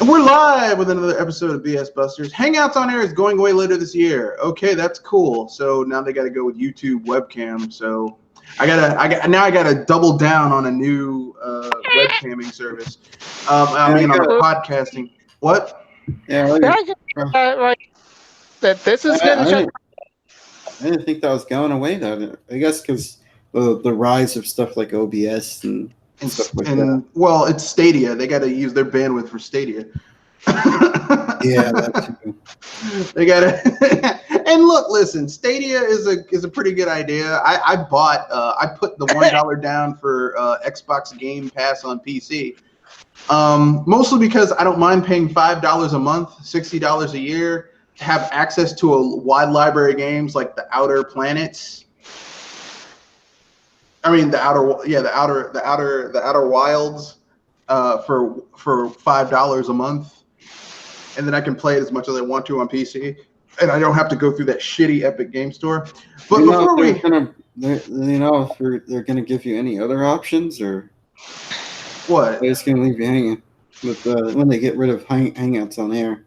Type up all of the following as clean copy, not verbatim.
We're live with another episode of BS Busters. Hangouts on Air is going away later this year. Okay, that's cool. So now they got to go with YouTube webcam. So I gotta double down on a new webcamming service. I mean, on a podcasting. What? Yeah, that this is going to show. I didn't think that was going away though. I guess because the rise of stuff like OBS and stuff like that. Well, it's Stadia. They got to use their bandwidth for Stadia. Yeah, that too. They gotta. And look, listen, Stadia is a pretty good idea. I put the $1 down for Xbox Game Pass on PC, mostly because I don't mind paying $5 a month, $60 a year to have access to a wide library of games like the Outer Planets. I mean the Outer Wilds for $5 a month, and then I can play it as much as I want to on PC, and I don't have to go through that shitty Epic Game Store. But if they're gonna give you any other options, or what? They're just gonna leave you hanging with when they get rid of Hangouts on Air.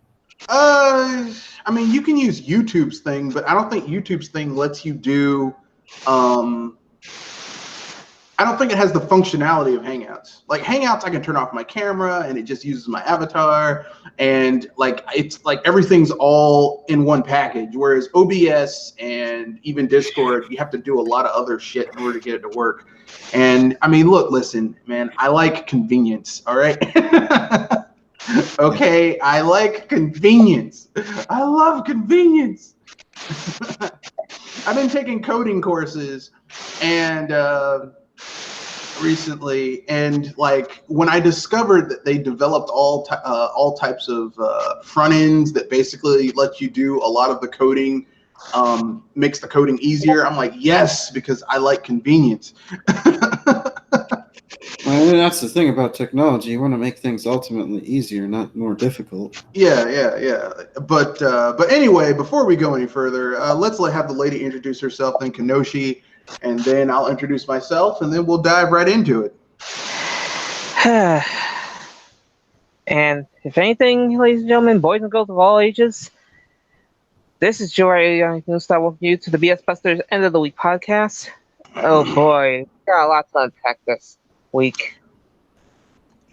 I mean, you can use YouTube's thing, but I don't think YouTube's thing lets you do. I don't think it has the functionality of Hangouts. Like Hangouts, I can turn off my camera and it just uses my avatar, and like it's like everything's all in one package. Whereas OBS and even Discord, you have to do a lot of other shit in order to get it to work. And I mean, listen, man, I like convenience. All right. Okay, I like convenience. I love convenience. I've been taking coding courses and recently, and like when I discovered that they developed all types of front ends that basically let you do a lot of the coding, makes the coding easier. I'm like, yes, because I like convenience. Well, that's the thing about technology. You want to make things ultimately easier, not more difficult. Yeah. But anyway, before we go any further, let's have the lady introduce herself, then Kenoshi, and then I'll introduce myself, and then we'll dive right into it. And if anything, ladies and gentlemen, boys and girls of all ages, this is Joy. I'm going to start with you to the BS Busters End of the Week podcast. Oh boy, got a lot to unpack this week.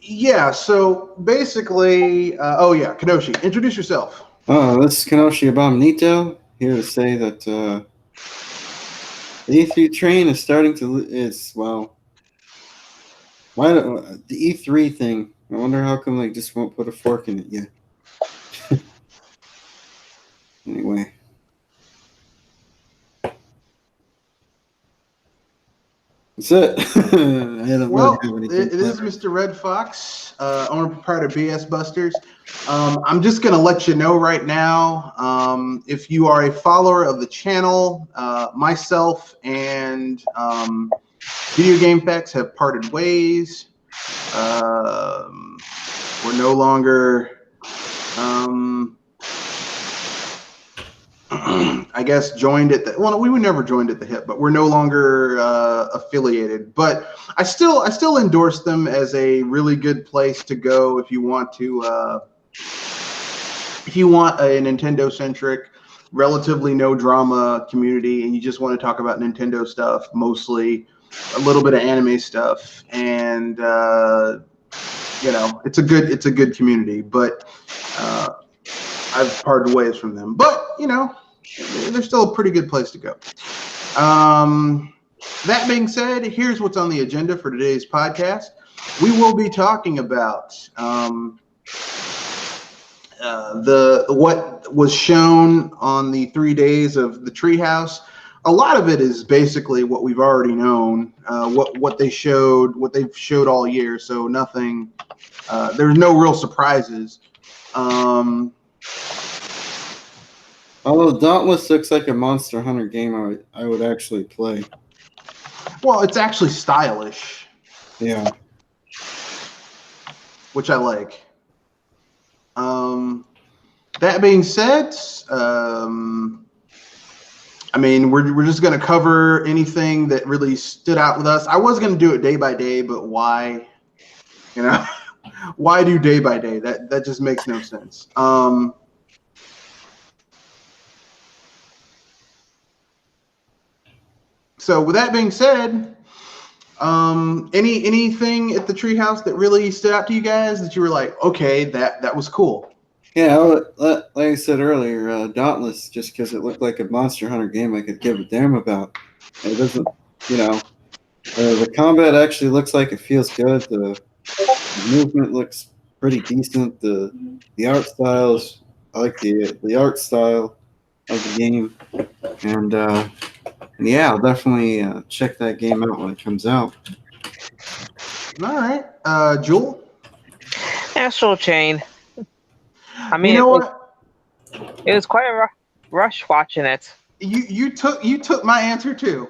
Yeah, so basically, Kenoshi, introduce yourself. This is Kenoshi Abominito, here to say that the E3 train is starting to the E3 thing, I wonder how come they just won't put a fork in it yet. Anyway. That's it. It is Mr. Red Fox, owner and proprietor of BS Busters. I'm just going to let you know right now, if you are a follower of the channel, myself and Video Game Facts have parted ways. We're no longer... I guess joined at the we were never joined at the hip, but we're no longer affiliated. But I still endorse them as a really good place to go if you want a Nintendo centric, relatively no drama community, and you just want to talk about Nintendo stuff, mostly a little bit of anime stuff, and it's a good community. But I've parted ways from them, but they're still a pretty good place to go. That being said, here's what's on the agenda for today's podcast. We will be talking about what was shown on the 3 days of the Treehouse. A lot of it is basically what we've already known, what they've showed all year. So nothing. There's no real surprises. Although Dauntless looks like a Monster Hunter game I would actually play. Well, it's actually stylish. Yeah. Which I like. That being said, we're just going to cover anything that really stood out with us. I was going to do it day by day, but why? why do day by day? That just makes no sense. So with that being said, anything at the Treehouse that really stood out to you guys that you were like, okay, that was cool? Yeah, like I said earlier, Dauntless, just because it looked like a Monster Hunter game I could give a damn about. It doesn't, the combat actually looks like it feels good. The movement looks pretty decent. The art styles, I like the art style of the game, and yeah, I'll definitely check that game out when it comes out. All right, Jewel. Astral Chain. I mean, You know what? It was quite a rush watching it. You took my answer too.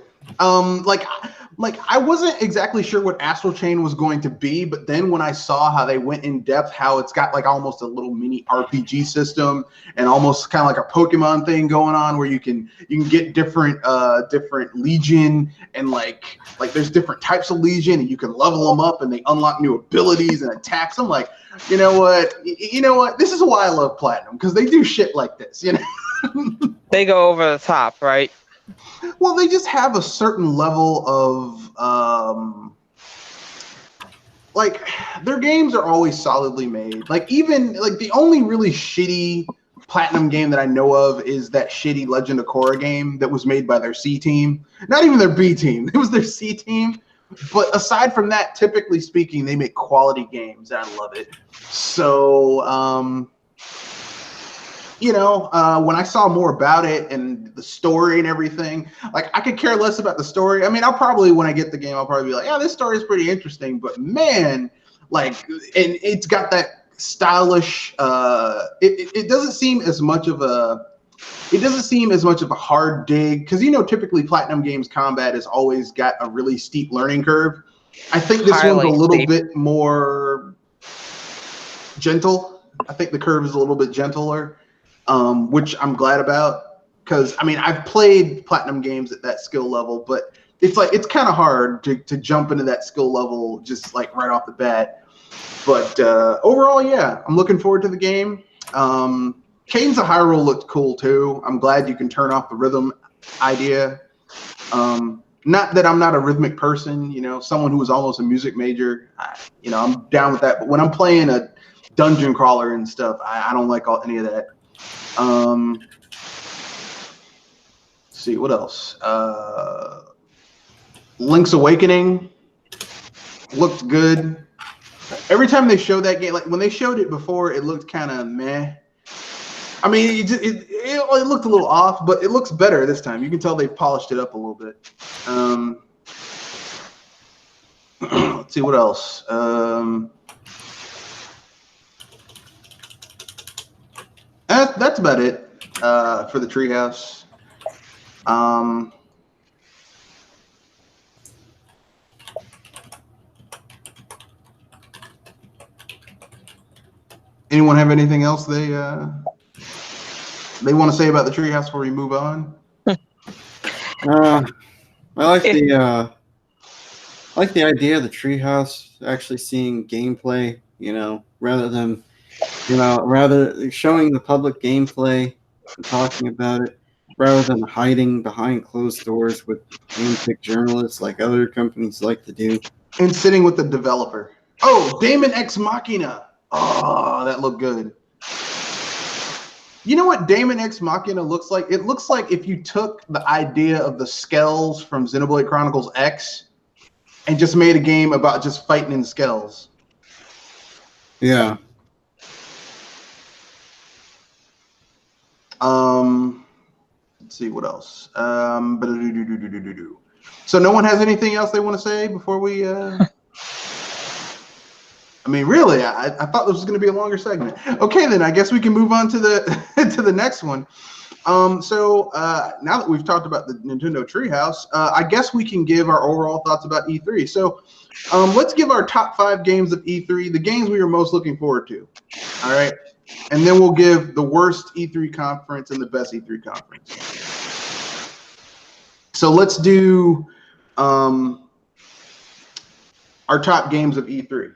Like I wasn't exactly sure what Astral Chain was going to be, but then when I saw how they went in depth, how it's got like almost a little mini RPG system and almost kind of like a Pokemon thing going on, where you can get different Legion, and like there's different types of Legion, and you can level them up and they unlock new abilities and attacks. I'm like, you know what? This is why I love Platinum, because they do shit like this, They go over the top, right? Well, they just have a certain level of like their games are always solidly made. Like even like the only really shitty Platinum game that I know of is that shitty Legend of Korra game that was made by their C team. Not even their B team. It was their C team. But aside from that, typically speaking, they make quality games, and I love it. So when I saw more about it and the story and everything, like I could care less about the story. I mean, when I get the game, I'll probably be like, yeah, this story is pretty interesting, but man, like, and it's got that stylish, it doesn't seem as much of a hard dig, because typically Platinum Games combat has always got a really steep learning curve. I think this one's a little bit more gentle. I think the curve is a little bit gentler. Which I'm glad about, because I mean I've played Platinum games at that skill level, but it's kind of hard to jump into that skill level just like right off the bat. But overall, yeah, I'm looking forward to the game. Cadence of Hyrule looked cool too. I'm glad you can turn off the rhythm idea. Not that I'm not a rhythmic person, someone who was almost a music major. I'm down with that. But when I'm playing a dungeon crawler and stuff, I don't like any of that. Let's see what else. Link's Awakening looked good. Every time they show that game, like when they showed it before, it looked kind of meh. I mean, it looked a little off, but it looks better this time. You can tell they've polished it up a little bit. Let's see what else. That's about it for the Treehouse. Anyone have anything else they want to say about the Treehouse before we move on? I like the idea of the Treehouse actually seeing gameplay, rather showing the public gameplay and talking about it, rather than hiding behind closed doors with handpicked journalists like other companies like to do. And sitting with the developer. Oh, Daemon Ex Machina. Oh, that looked good. You know what Daemon Ex Machina looks like? It looks like if you took the idea of the Skells from Xenoblade Chronicles X and just made a game about just fighting in Skells. Yeah. Let's see what else. So no one has anything else they want to say before we I mean, really, I thought this was going to be a longer segment. Okay, then I guess we can move on to the to the next one. So now that we've talked about the Nintendo Treehouse, I guess we can give our overall thoughts about E3. So let's give our top 5 games of E3, the games we were most looking forward to. All right, and then we'll give the worst E3 conference and the best E3 conference. So let's do our top games of E3.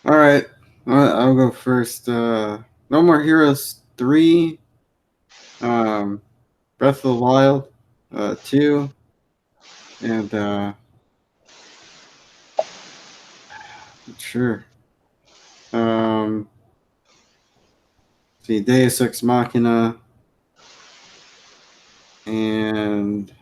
All right, I'll go first. No More Heroes 3, Breath of the Wild 2, and not sure. See, Deus Ex Machina, and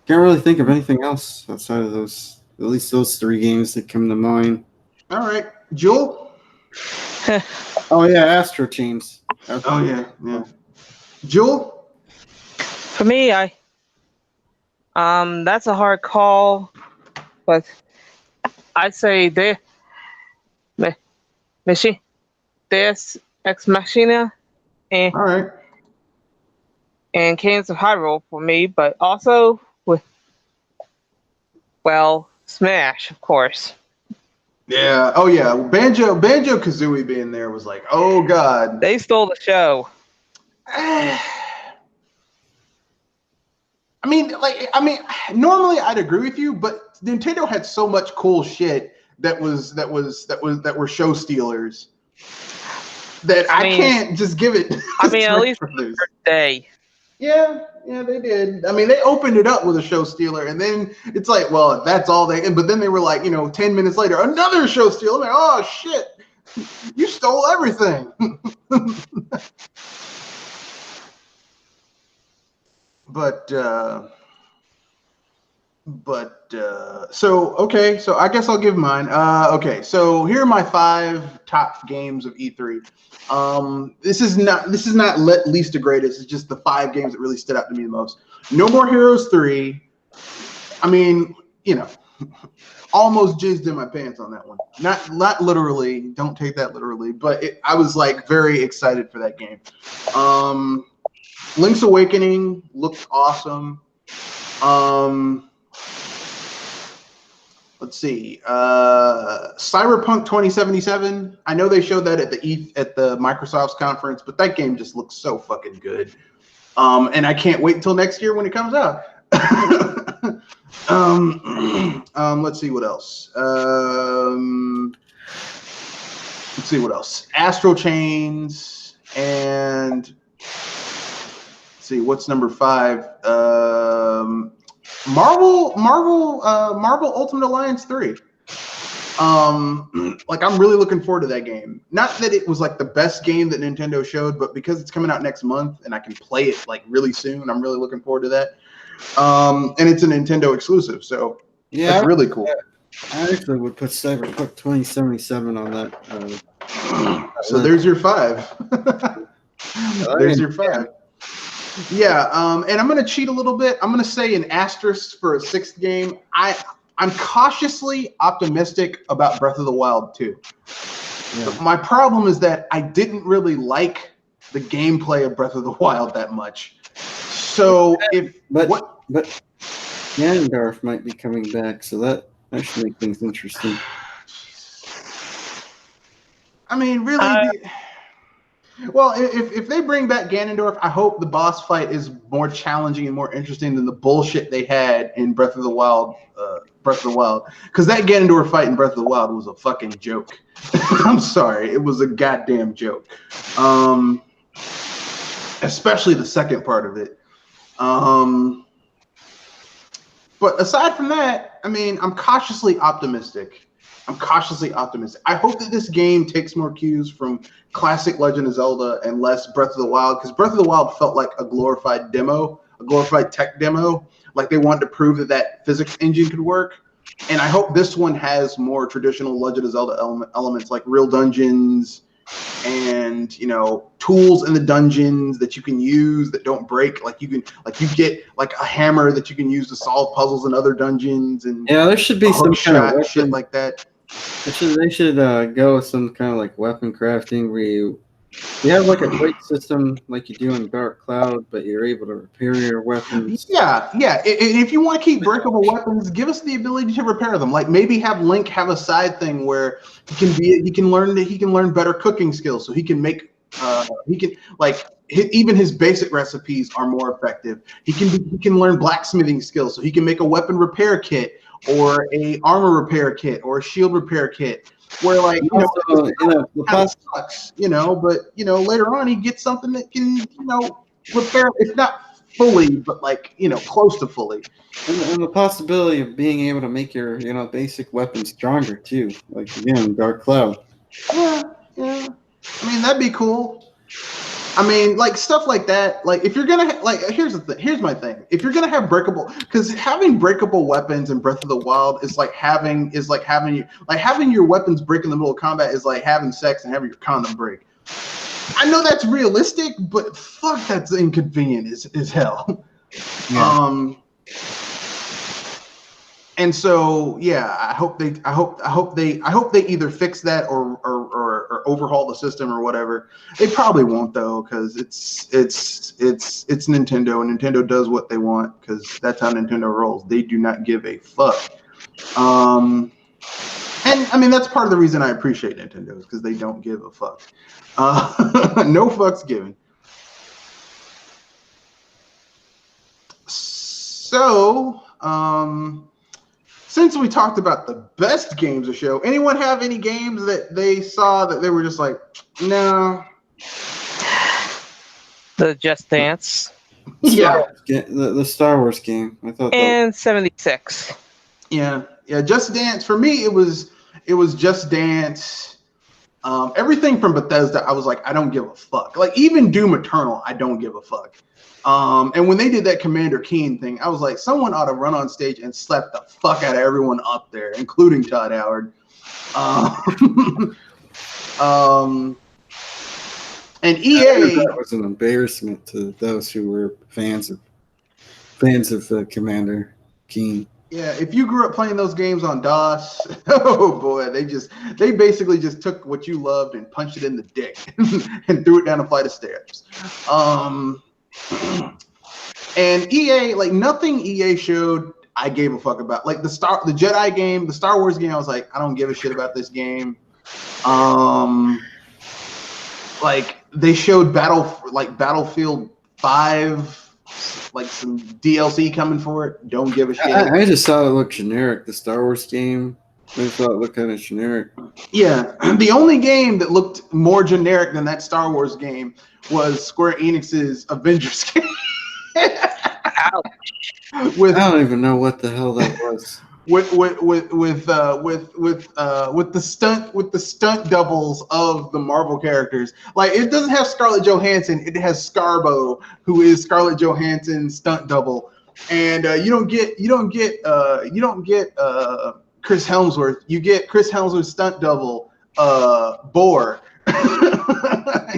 can't really think of anything else outside of those. At least those 3 games that come to mind. All right, Joel. Oh yeah, Astro Chains. Oh yeah. Joel. For me, that's a hard call, but I'd say Deus Ex Machina and All right. Cadence of Hyrule for me, but also with Smash, of course. Yeah. Oh yeah. Banjo Kazooie being there was like, oh god. They stole the show. I mean, normally I'd agree with you, but Nintendo had so much cool shit that were show stealers that I can't just give it. At least the first day. Yeah, they did. I mean, they opened it up with a show stealer, and then it's like, well, that's all they. But then they were like, 10 minutes later, another show stealer. I'm like, oh shit, you stole everything. So I guess I'll give mine. Okay, so here are my 5 top games of E3. This is not least to greatest. It's just the 5 games that really stood out to me the most. No More Heroes 3. I mean, almost jizzed in my pants on that one. Not literally. Don't take that literally. But I was like very excited for that game. Link's Awakening looked awesome. Let's see. Cyberpunk 2077. I know they showed that at the Microsoft's conference, but that game just looks so fucking good. And I can't wait until next year when it comes out. Let's see what else. Astro Chains, and let's see what's number 5. Marvel Ultimate Alliance 3. I'm really looking forward to that game. Not that it was like the best game that Nintendo showed, but because it's coming out next month and I can play it like really soon, I'm really looking forward to that. And it's a Nintendo exclusive, so yeah, that's really cool. I actually would put Cyberpunk 2077 on that. So there's your 5. There's your 5. Yeah, and I'm going to cheat a little bit. I'm going to say an asterisk for a 6th game. I'm cautiously optimistic about Breath of the Wild 2. Yeah. My problem is that I didn't really like the gameplay of Breath of the Wild that much. So but Ganondorf might be coming back, so that should make things interesting. I mean, really. Well, if they bring back Ganondorf, I hope the boss fight is more challenging and more interesting than the bullshit they had in Breath of the Wild. Because that Ganondorf fight in Breath of the Wild was a fucking joke. I'm sorry, it was a goddamn joke. Especially the second part of it. But aside from that, I mean, I'm cautiously optimistic. I hope that this game takes more cues from classic Legend of Zelda and less Breath of the Wild, because Breath of the Wild felt like a glorified demo, a glorified tech demo, like they wanted to prove that physics engine could work. And I hope this one has more traditional Legend of Zelda elements, like real dungeons and tools in the dungeons that you can use that don't break. Like you get like a hammer that you can use to solve puzzles in other dungeons, and there should be some kind of weapon, shit like that. They should go with some kind of like weapon crafting where you have like a plate system like you do in Dark Cloud, but you're able to repair your weapons. Yeah. If you want to keep breakable weapons, give us the ability to repair them. Like maybe have Link have a side thing where he can learn better cooking skills, so he can make even his basic recipes are more effective. He can learn blacksmithing skills, so he can make a weapon repair kit or a armor repair kit or a shield repair kit. Where like sucks, but later on he gets something that can repair. It's not fully, but like close to fully. And the possibility of being able to make your basic weapon stronger too, like again, Dark Cloud. Yeah. I mean, that'd be cool. I mean, like stuff like that. Like if you're gonna here's the thing. Here's my thing. If you're gonna have breakable, because having breakable weapons in Breath of the Wild is like having your weapons break in the middle of combat is like having sex and having your condom break. I know that's realistic, but fuck, that's inconvenient as hell. Yeah. And so yeah, I hope they either fix that or overhaul the system or whatever. They probably won't though, because it's Nintendo, and Nintendo does what they want because that's how Nintendo rolls. They do not give a fuck. And I mean that's part of the reason I appreciate Nintendo is because they don't give a fuck. No fucks given. So, since we talked about the best games of show, anyone have any games that they saw that they were just like, no? The Just Dance. Yeah. The Star Wars game. I thought. And 76. Yeah. Just Dance. For me, it was Just Dance. Everything from Bethesda, I was like, I don't give a fuck. Like even Doom Eternal, I don't give a fuck. And when they did that Commander Keen thing, I was like, someone ought to run on stage and slap the fuck out of everyone up there, including Todd Howard. And EA, that was an embarrassment to those who were fans of Commander Keen. Yeah, if you grew up playing those games on DOS, oh boy, they basically just took what you loved and punched it in the dick and threw it down a flight of stairs. And EA, like nothing EA showed, I gave a fuck about. Like the Jedi game, the Star Wars game, I was like, I don't give a shit about this game. Like they showed Battlefield 5. Like some DLC coming for it. Don't give a shit. I just saw it look generic. The Star Wars game, I thought it looked kind of generic. Yeah, the only game that looked more generic than that Star Wars game was Square Enix's Avengers game. Ouch. I don't even know what the hell that was. With the stunt doubles of the Marvel characters. Like it doesn't have Scarlett Johansson, it has Scarbo, who is Scarlett Johansson's stunt double. And you don't get Chris Hemsworth. You get Chris Hemsworth's stunt double, Boar.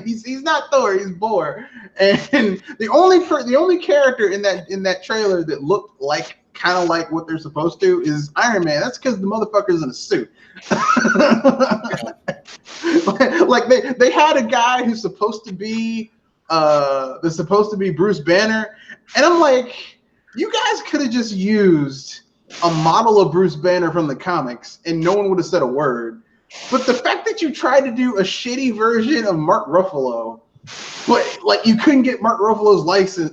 he's not Thor, he's Boar. And the only character in that trailer that looked like kind of like what they're supposed to is Iron Man. That's because the motherfucker's in a suit. Like they had a guy who's supposed to be Bruce Banner, and I'm like, you guys could have just used a model of Bruce Banner from the comics and no one would have said a word. But the fact that you tried to do a shitty version of Mark Ruffalo, but like you couldn't get Mark Ruffalo's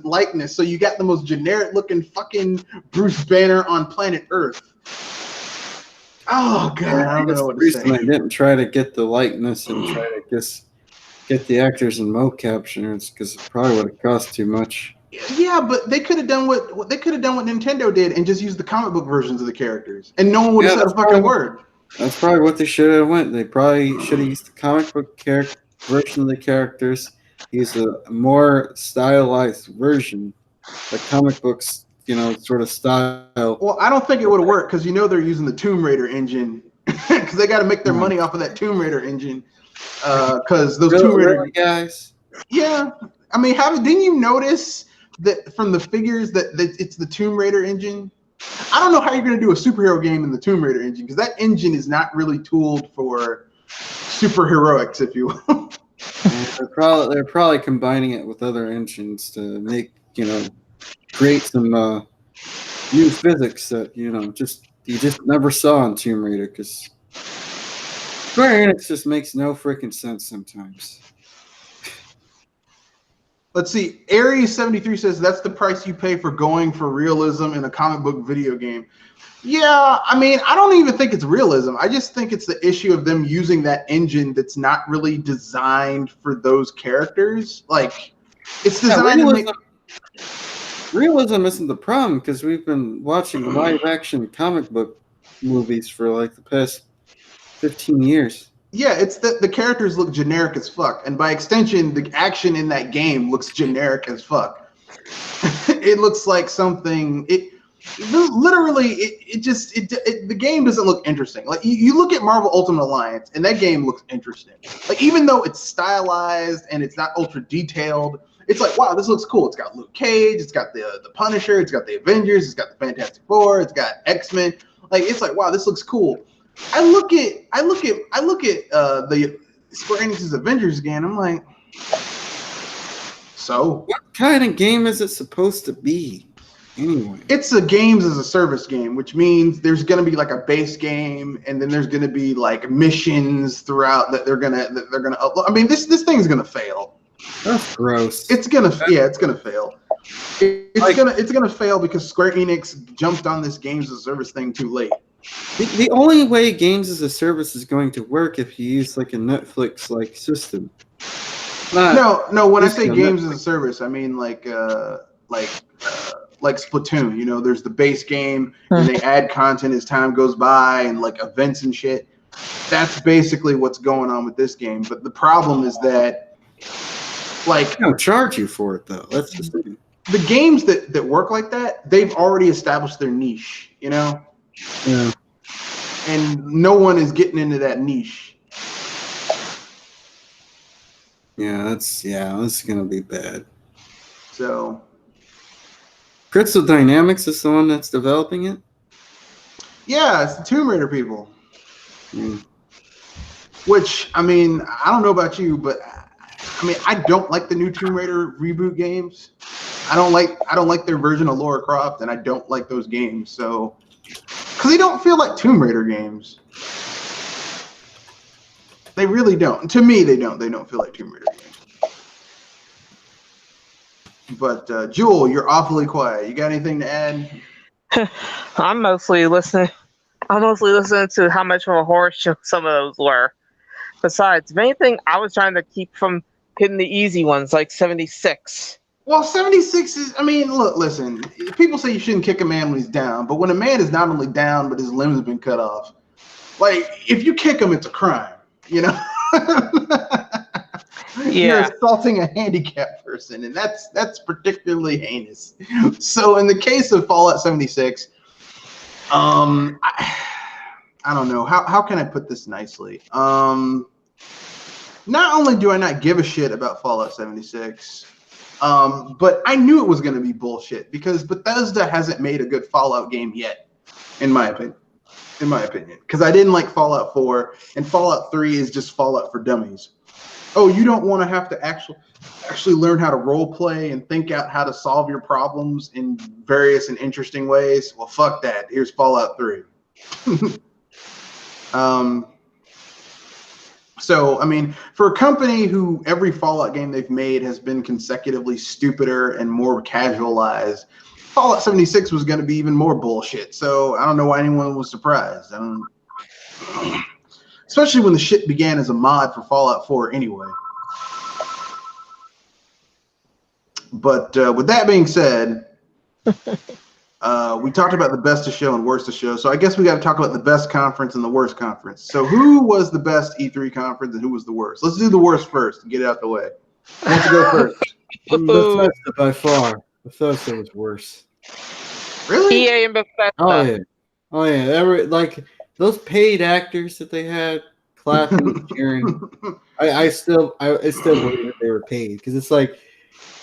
likeness, so you got the most generic looking fucking Bruce Banner on planet Earth. Oh god, I don't know what to say. I didn't try to get the likeness and try to just get the actors in mocap because it probably would have cost too much. Yeah, but they could have done what Nintendo did and just used the comic book versions of the characters, and no one would have said a fucking word. That's probably what they should have went. They probably should have used the comic book version of the characters. Use a more stylized version, the comic books, sort of style. Well, I don't think it would have worked because they're using the Tomb Raider engine because they got to make their money off of that Tomb Raider engine. Because those Tomb Raider guys. Yeah, I mean, didn't you notice that from the figures that it's the Tomb Raider engine? I don't know how you're going to do a superhero game in the Tomb Raider engine because that engine is not really tooled for superheroics, if you will. They're probably combining it with other engines to make create some new physics that you just never saw in Tomb Raider because Square Enix just makes no freaking sense sometimes. Let's see. Aries73 says that's the price you pay for going for realism in a comic book video game. Yeah, I mean, I don't even think it's realism. I just think it's the issue of them using that engine that's not really designed for those characters. Like, it's designed to make... Realism isn't the problem because we've been watching live-action comic book movies for like the past 15 years. Yeah, it's that the characters look generic as fuck, and by extension, the action in that game looks generic as fuck. It looks like something... the game doesn't look interesting. Like you look at Marvel Ultimate Alliance and that game looks interesting. Like even though it's stylized and it's not ultra detailed, it's like, wow, this looks cool. It's got Luke Cage, it's got the Punisher, it's got the Avengers, it's got the Fantastic Four, it's got X-Men. Like it's like, wow, this looks cool. I look at the Square Enix's Avengers game. I'm like, so what kind of game is it supposed to be? Anyway. It's a games as a service game, which means there's going to be like a base game, and then there's going to be like missions throughout that they're gonna upload. I mean, this thing's going to fail. That's gross. It's gonna fail. It's gonna fail because Square Enix jumped on this games as a service thing too late. The only way games as a service is going to work if you use like a Netflix like system. No. When I say games as a service, I mean like Splatoon, you know, there's the base game and they add content as time goes by and like events and shit. That's basically what's going on with this game. But the problem is that like they don't charge you for it though. That's the thing. The games that work like that, they've already established their niche, you know? Yeah. And no one is getting into that niche. Yeah, that's gonna be bad. So Crystal Dynamics is the one that's developing it? Yeah, it's the Tomb Raider people. Mm. Which, I mean, I don't know about you, but I mean, I don't like the new Tomb Raider reboot games. I don't like their version of Lara Croft, and I don't like those games. So, because they don't feel like Tomb Raider games. They really don't. To me, they don't. They don't feel like Tomb Raider games. But Jewel, you're awfully quiet. You got anything to add? I'm mostly listening to how much of a horror show some of those were. Besides, if anything, I was trying to keep from hitting the easy ones like 76. Well, 76 is, I mean, listen, people say you shouldn't kick a man when he's down, but when a man is not only down, but his limbs have been cut off, like, if you kick him, it's a crime, you know? You're assaulting a handicapped person, and that's particularly heinous. So in the case of Fallout 76, I don't know. How can I put this nicely? Not only do I not give a shit about Fallout 76, but I knew it was going to be bullshit because Bethesda hasn't made a good Fallout game yet, in my opinion. Because I didn't like Fallout 4, and Fallout 3 is just Fallout for dummies. Oh, you don't want to have to actually learn how to role play and think out how to solve your problems in various and interesting ways? Well, fuck that. Here's Fallout 3. So, I mean, for a company who every Fallout game they've made has been consecutively stupider and more casualized, Fallout 76 was going to be even more bullshit. So I don't know why anyone was surprised. Especially when the shit began as a mod for Fallout 4 anyway. But with that being said, we talked about the best of show and worst of show. So I guess we got to talk about the best conference and the worst conference. So who was the best E3 conference and who was the worst? Let's do the worst first and get it out the way. Who wants to go first? Bethesda by far. Bethesda was worse. Really? EA and Bethesda. Oh yeah. Like those paid actors that they had clapping and cheering. I still believe that they were paid because it's like,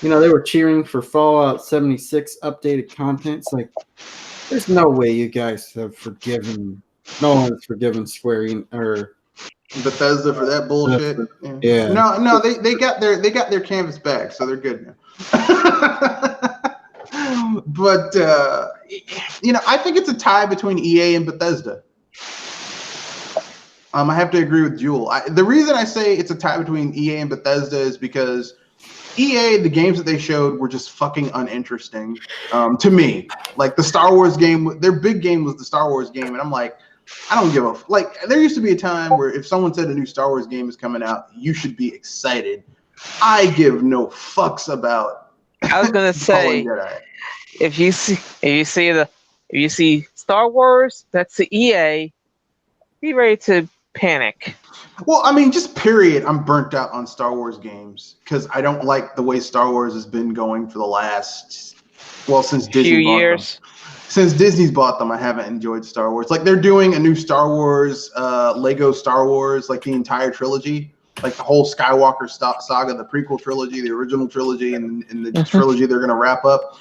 you know, they were cheering for Fallout 76 updated content. It's like, there's no way you guys have forgiven. No one's forgiven Square or Bethesda for that bullshit. Yeah. No, they got their canvas back, so they're good now. But you know, I think it's a tie between EA and Bethesda. I have to agree with Jewel. The reason I say it's a tie between EA and Bethesda is because EA, the games that they showed were just fucking uninteresting to me. Like the Star Wars game, their big game was the Star Wars game, and I'm like, I don't give a like. There used to be a time where if someone said a new Star Wars game is coming out, you should be excited. I give no fucks about. I was gonna say, if you see Star Wars, that's the EA. Be ready to panic. Well, I mean, just period. I'm burnt out on Star Wars games because I don't like the way Star Wars has been going for the last, since Disney few bought years. them. Since Disney's bought them, I haven't enjoyed Star Wars. Like they're doing a new Star Wars, Lego Star Wars, like the entire trilogy, like the whole Skywalker saga, the prequel trilogy, the original trilogy, and the trilogy they're gonna wrap up.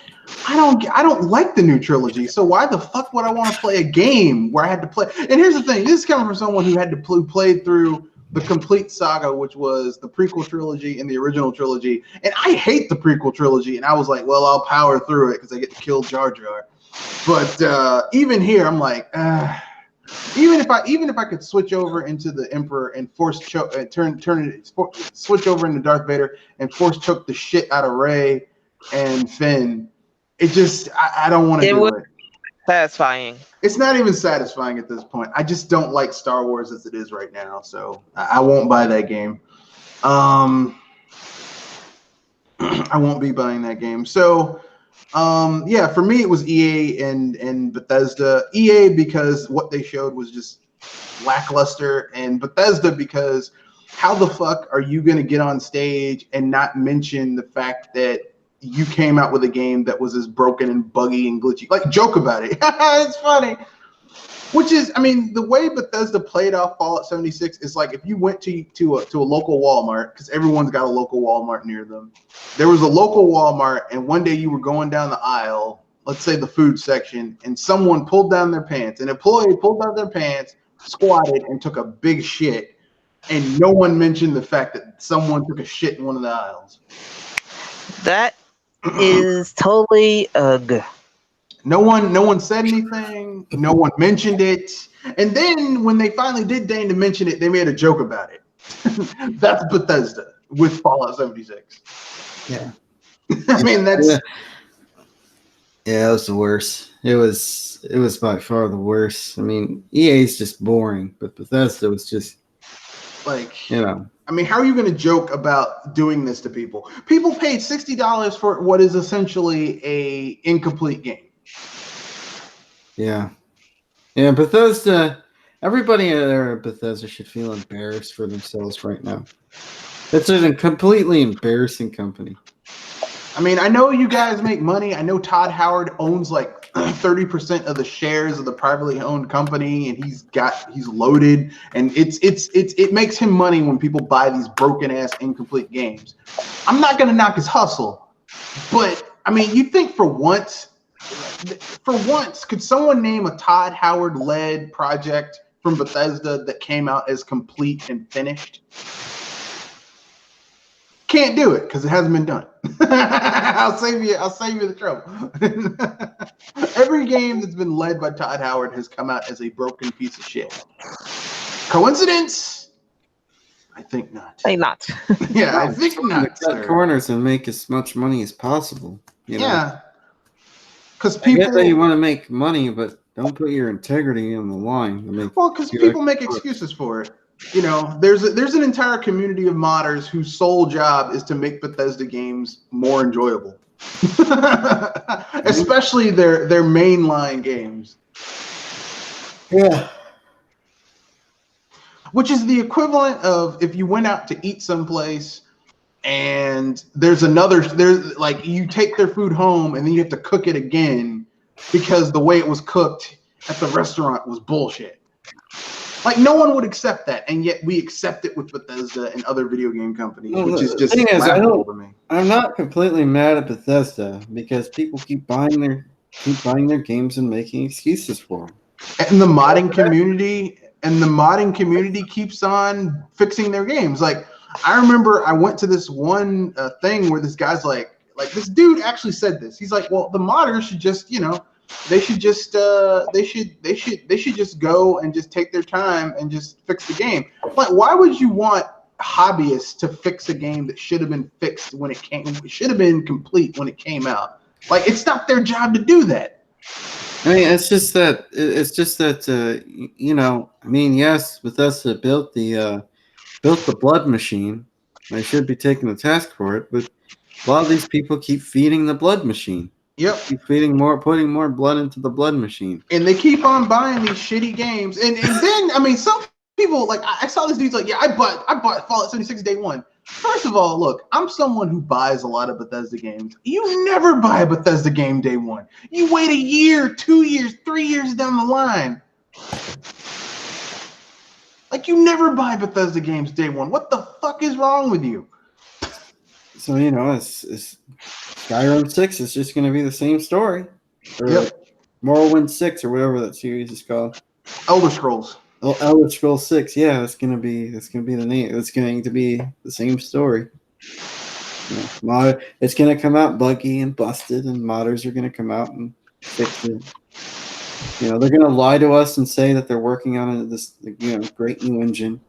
I don't like the new trilogy, so why the fuck would I want to play a game where I had to play? And here's the thing: this is coming from someone who had to play through the complete saga, which was the prequel trilogy and the original trilogy. And I hate the prequel trilogy, and I was like, well, I'll power through it because I get to kill Jar Jar. But even here, I'm like, even if I could switch over into the Emperor and force choke, switch over into Darth Vader and force choke the shit out of Rey and Finn. It just, I don't want to do it. Satisfying. It's not even satisfying at this point. I just don't like Star Wars as it is right now, so I won't buy that game. I won't be buying that game. So, yeah, for me it was EA and Bethesda. EA because what they showed was just lackluster, and Bethesda because how the fuck are you going to get on stage and not mention the fact that you came out with a game that was as broken and buggy and glitchy? Like, joke about it. It's funny. Which is, I mean, the way Bethesda played off Fallout 76 is like if you went to a local Walmart, because everyone's got a local Walmart near them. There was a local Walmart, and one day you were going down the aisle, let's say the food section, and someone pulled down their pants. An employee pulled down their pants, squatted, and took a big shit. And no one mentioned the fact that someone took a shit in one of the aisles. That is totally ugh. No one said anything. No one mentioned it. And then when they finally did deign to mention it, they made a joke about it. That's Bethesda with Fallout 76. Yeah. I mean, that's... Yeah, it was the worst. It was by far the worst. I mean, EA is just boring, but Bethesda was just... Like, you know... I mean, how are you going to joke about doing this to people? People paid $60 for what is essentially a incomplete game. Yeah. Yeah, Bethesda, everybody there at Bethesda should feel embarrassed for themselves right now. It's a completely embarrassing company. I mean, I know you guys make money. I know Todd Howard owns like 30% of the shares of the privately owned company, and he's loaded, and it makes him money when people buy these broken ass incomplete games. I'm not gonna knock his hustle, but I mean, you think for once, could someone name a Todd Howard led project from Bethesda that came out as complete and finished? Can't do it because it hasn't been done. I'll save you the trouble. Every game that's been led by Todd Howard has come out as a broken piece of shit. Coincidence? I think not. I think not. Yeah, no, I think not. Cut corners and make as much money as possible. You know? Yeah. Because people, I get that you want to make money, but don't put your integrity on the line. Because people make excuses for it. You know, there's an entire community of modders whose sole job is to make Bethesda games more enjoyable, especially their mainline games. Yeah. Which is the equivalent of if you went out to eat someplace and there's like you take their food home and then you have to cook it again because the way it was cooked at the restaurant was bullshit. Like, no one would accept that, and yet we accept it with Bethesda and other video game companies, which is just laughable to me. I'm not completely mad at Bethesda because people keep buying their games and making excuses for them. And the modding community keeps on fixing their games. Like, I remember I went to this one thing where this guy's like this dude actually said this. He's like, well, the modders should just, you know, they should just go and just take their time and just fix the game. Like, why would you want hobbyists to fix a game that should have been fixed when it came. It should have been complete when it came out. Like, it's not their job to do that. I mean, it's just that you know. I mean, yes, Bethesda built the blood machine. They should be taking the task for it, but a lot of these people keep feeding the blood machine. Yep. Keep putting more blood into the blood machine. And they keep on buying these shitty games. And then, I mean, some people, like, I saw this dude's like, yeah, I bought Fallout 76 day one. First of all, look, I'm someone who buys a lot of Bethesda games. You never buy a Bethesda game day one. You wait a year, 2 years, 3 years down the line. Like, you never buy Bethesda games day one. What the fuck is wrong with you? So, you know, it's Skyrim 6 is just going to be the same story. Or Yep. Morrowind 6 or whatever that series is called. Elder Scrolls. Oh, Elder Scrolls 6. Yeah, that's going to be the name. It's going to be the same story. Yeah. It's going to come out buggy and busted, and modders are going to come out and fix it. You know, they're going to lie to us and say that they're working on this, you know, great new engine.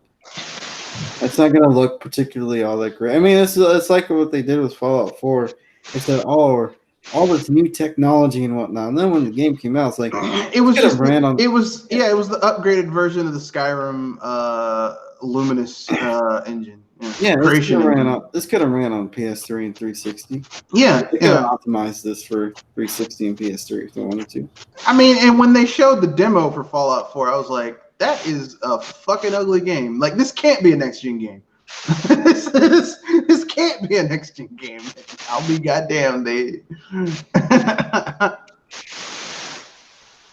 It's not going to look particularly all that great. I mean, it's like what they did with Fallout 4. They said, oh, all this new technology and whatnot. And then when the game came out, it's like it was the upgraded version of the Skyrim Luminous engine. Yeah, this could have ran on PS3 and 360. Yeah, they could have optimized this for 360 and PS3 if they wanted to. I mean, and when they showed the demo for Fallout 4, I was like, that is a fucking ugly game. Like, this can't be a next-gen game. this can't be a next-gen game. I'll be goddamn, they.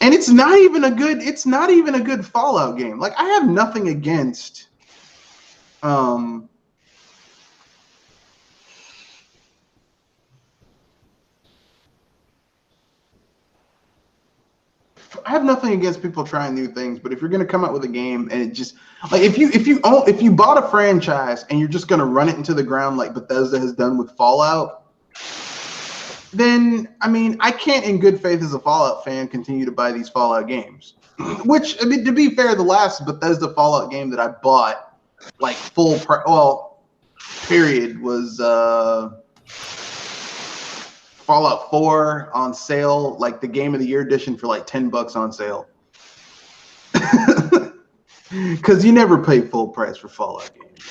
And it's not even a good Fallout game. Like, I have nothing against I have nothing against people trying new things, but if you're gonna come out with a game and it just like if you bought a franchise and you're just gonna run it into the ground like Bethesda has done with Fallout, then I mean I can't in good faith as a Fallout fan continue to buy these Fallout games. Which I mean, to be fair, the last Bethesda Fallout game that I bought like full period was Fallout 4 on sale, like the Game of the Year edition for like $10 on sale. Because you never pay full price for Fallout games.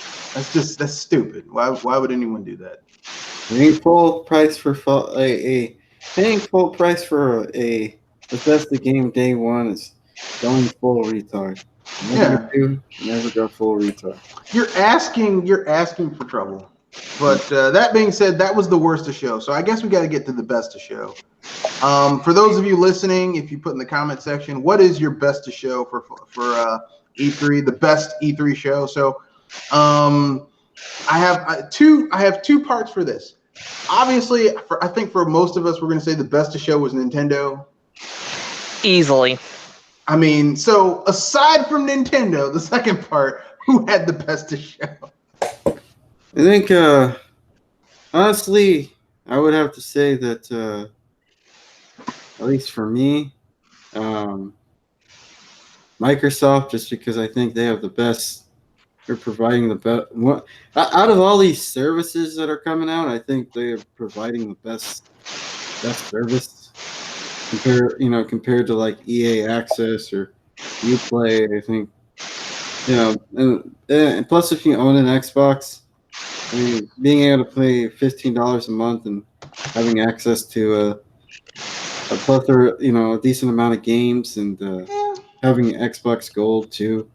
That's stupid. Why would anyone do that? Paying full price for paying full price for a Bethesda game day one is going full retard. Never go full retard. You're asking for trouble. But that being said, that was the worst of show. So I guess we got to get to the best of show. For those of you listening, if you put in the comment section, what is your best of show for E3, the best E3 show? So I have two parts for this. Obviously, I think for most of us, we're going to say the best of show was Nintendo. Easily. I mean, so aside from Nintendo, the second part, who had the best of show? I think, honestly, I would have to say that, at least for me, Microsoft, just because I think they have the best, they're providing the best. Out of all these services that are coming out, I think they are providing the best service compared to like EA Access or Uplay. I think, and plus if you own an Xbox, I mean, being able to pay $15 a month and having access to a plethora, a decent amount of games, and having Xbox Gold too.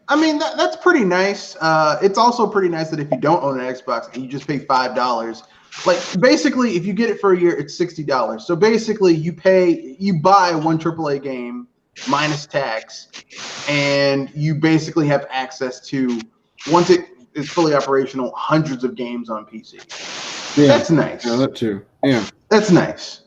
I mean, that's pretty nice. It's also pretty nice that if you don't own an Xbox and you just pay $5, like basically if you get it for a year, it's $60. So basically you buy one AAA game minus tax, and you basically have access to, once it is fully operational, hundreds of games on PC. Yeah, that's nice. Yeah, that too. Yeah, that's nice.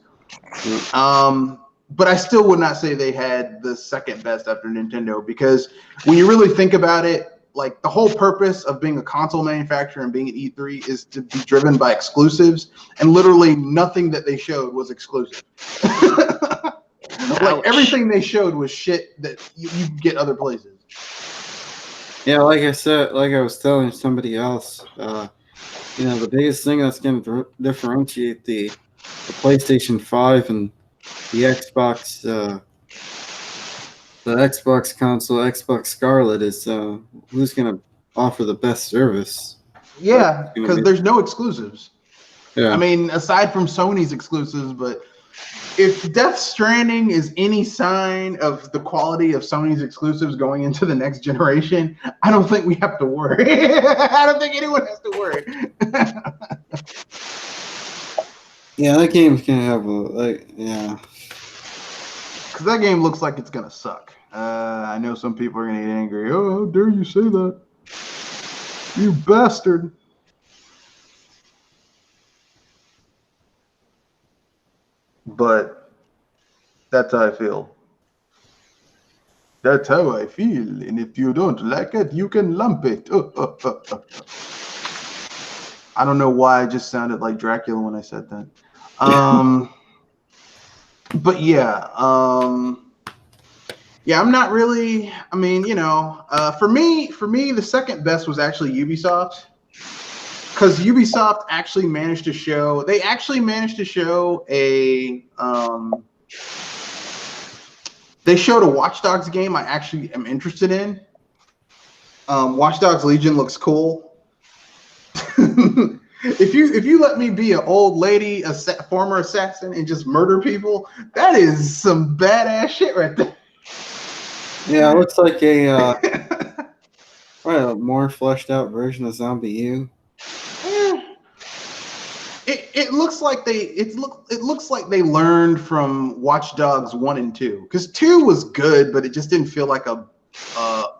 Yeah. But I still would not say they had the second best after Nintendo, because when you really think about it, like the whole purpose of being a console manufacturer and being at E3 is to be driven by exclusives, and literally nothing that they showed was exclusive. Like everything they showed was shit that you get other places. Yeah, like I said, like I was telling somebody else, the biggest thing that's going to differentiate the PlayStation 5 and the Xbox, the Xbox console, Xbox Scarlet, is who's going to offer the best service. Yeah, because there's no exclusives. Yeah. I mean, aside from Sony's exclusives, but if Death Stranding is any sign of the quality of Sony's exclusives going into the next generation, I don't think we have to worry. I don't think anyone has to worry. Yeah, that game's gonna have yeah. Because that game looks like it's gonna suck. I know some people are gonna get angry. Oh, how dare you say that? You bastard. But that's how I feel. That's how I feel. And if you don't like it, you can lump it. I don't know why I just sounded like Dracula when I said that. But yeah, I'm not really. I mean, for me, the second best was actually Ubisoft, because Ubisoft actually managed to show. They actually managed to show a. They showed a Watch Dogs game I actually am interested in. Watch Dogs Legion looks cool. If you let me be an old lady, former assassin, and just murder people, that is some badass shit right there. Yeah, it looks like a more fleshed out version of Zombie U. It looks like it looks like they learned from Watch Dogs 1 and 2, because 2 was good, but it just didn't feel like a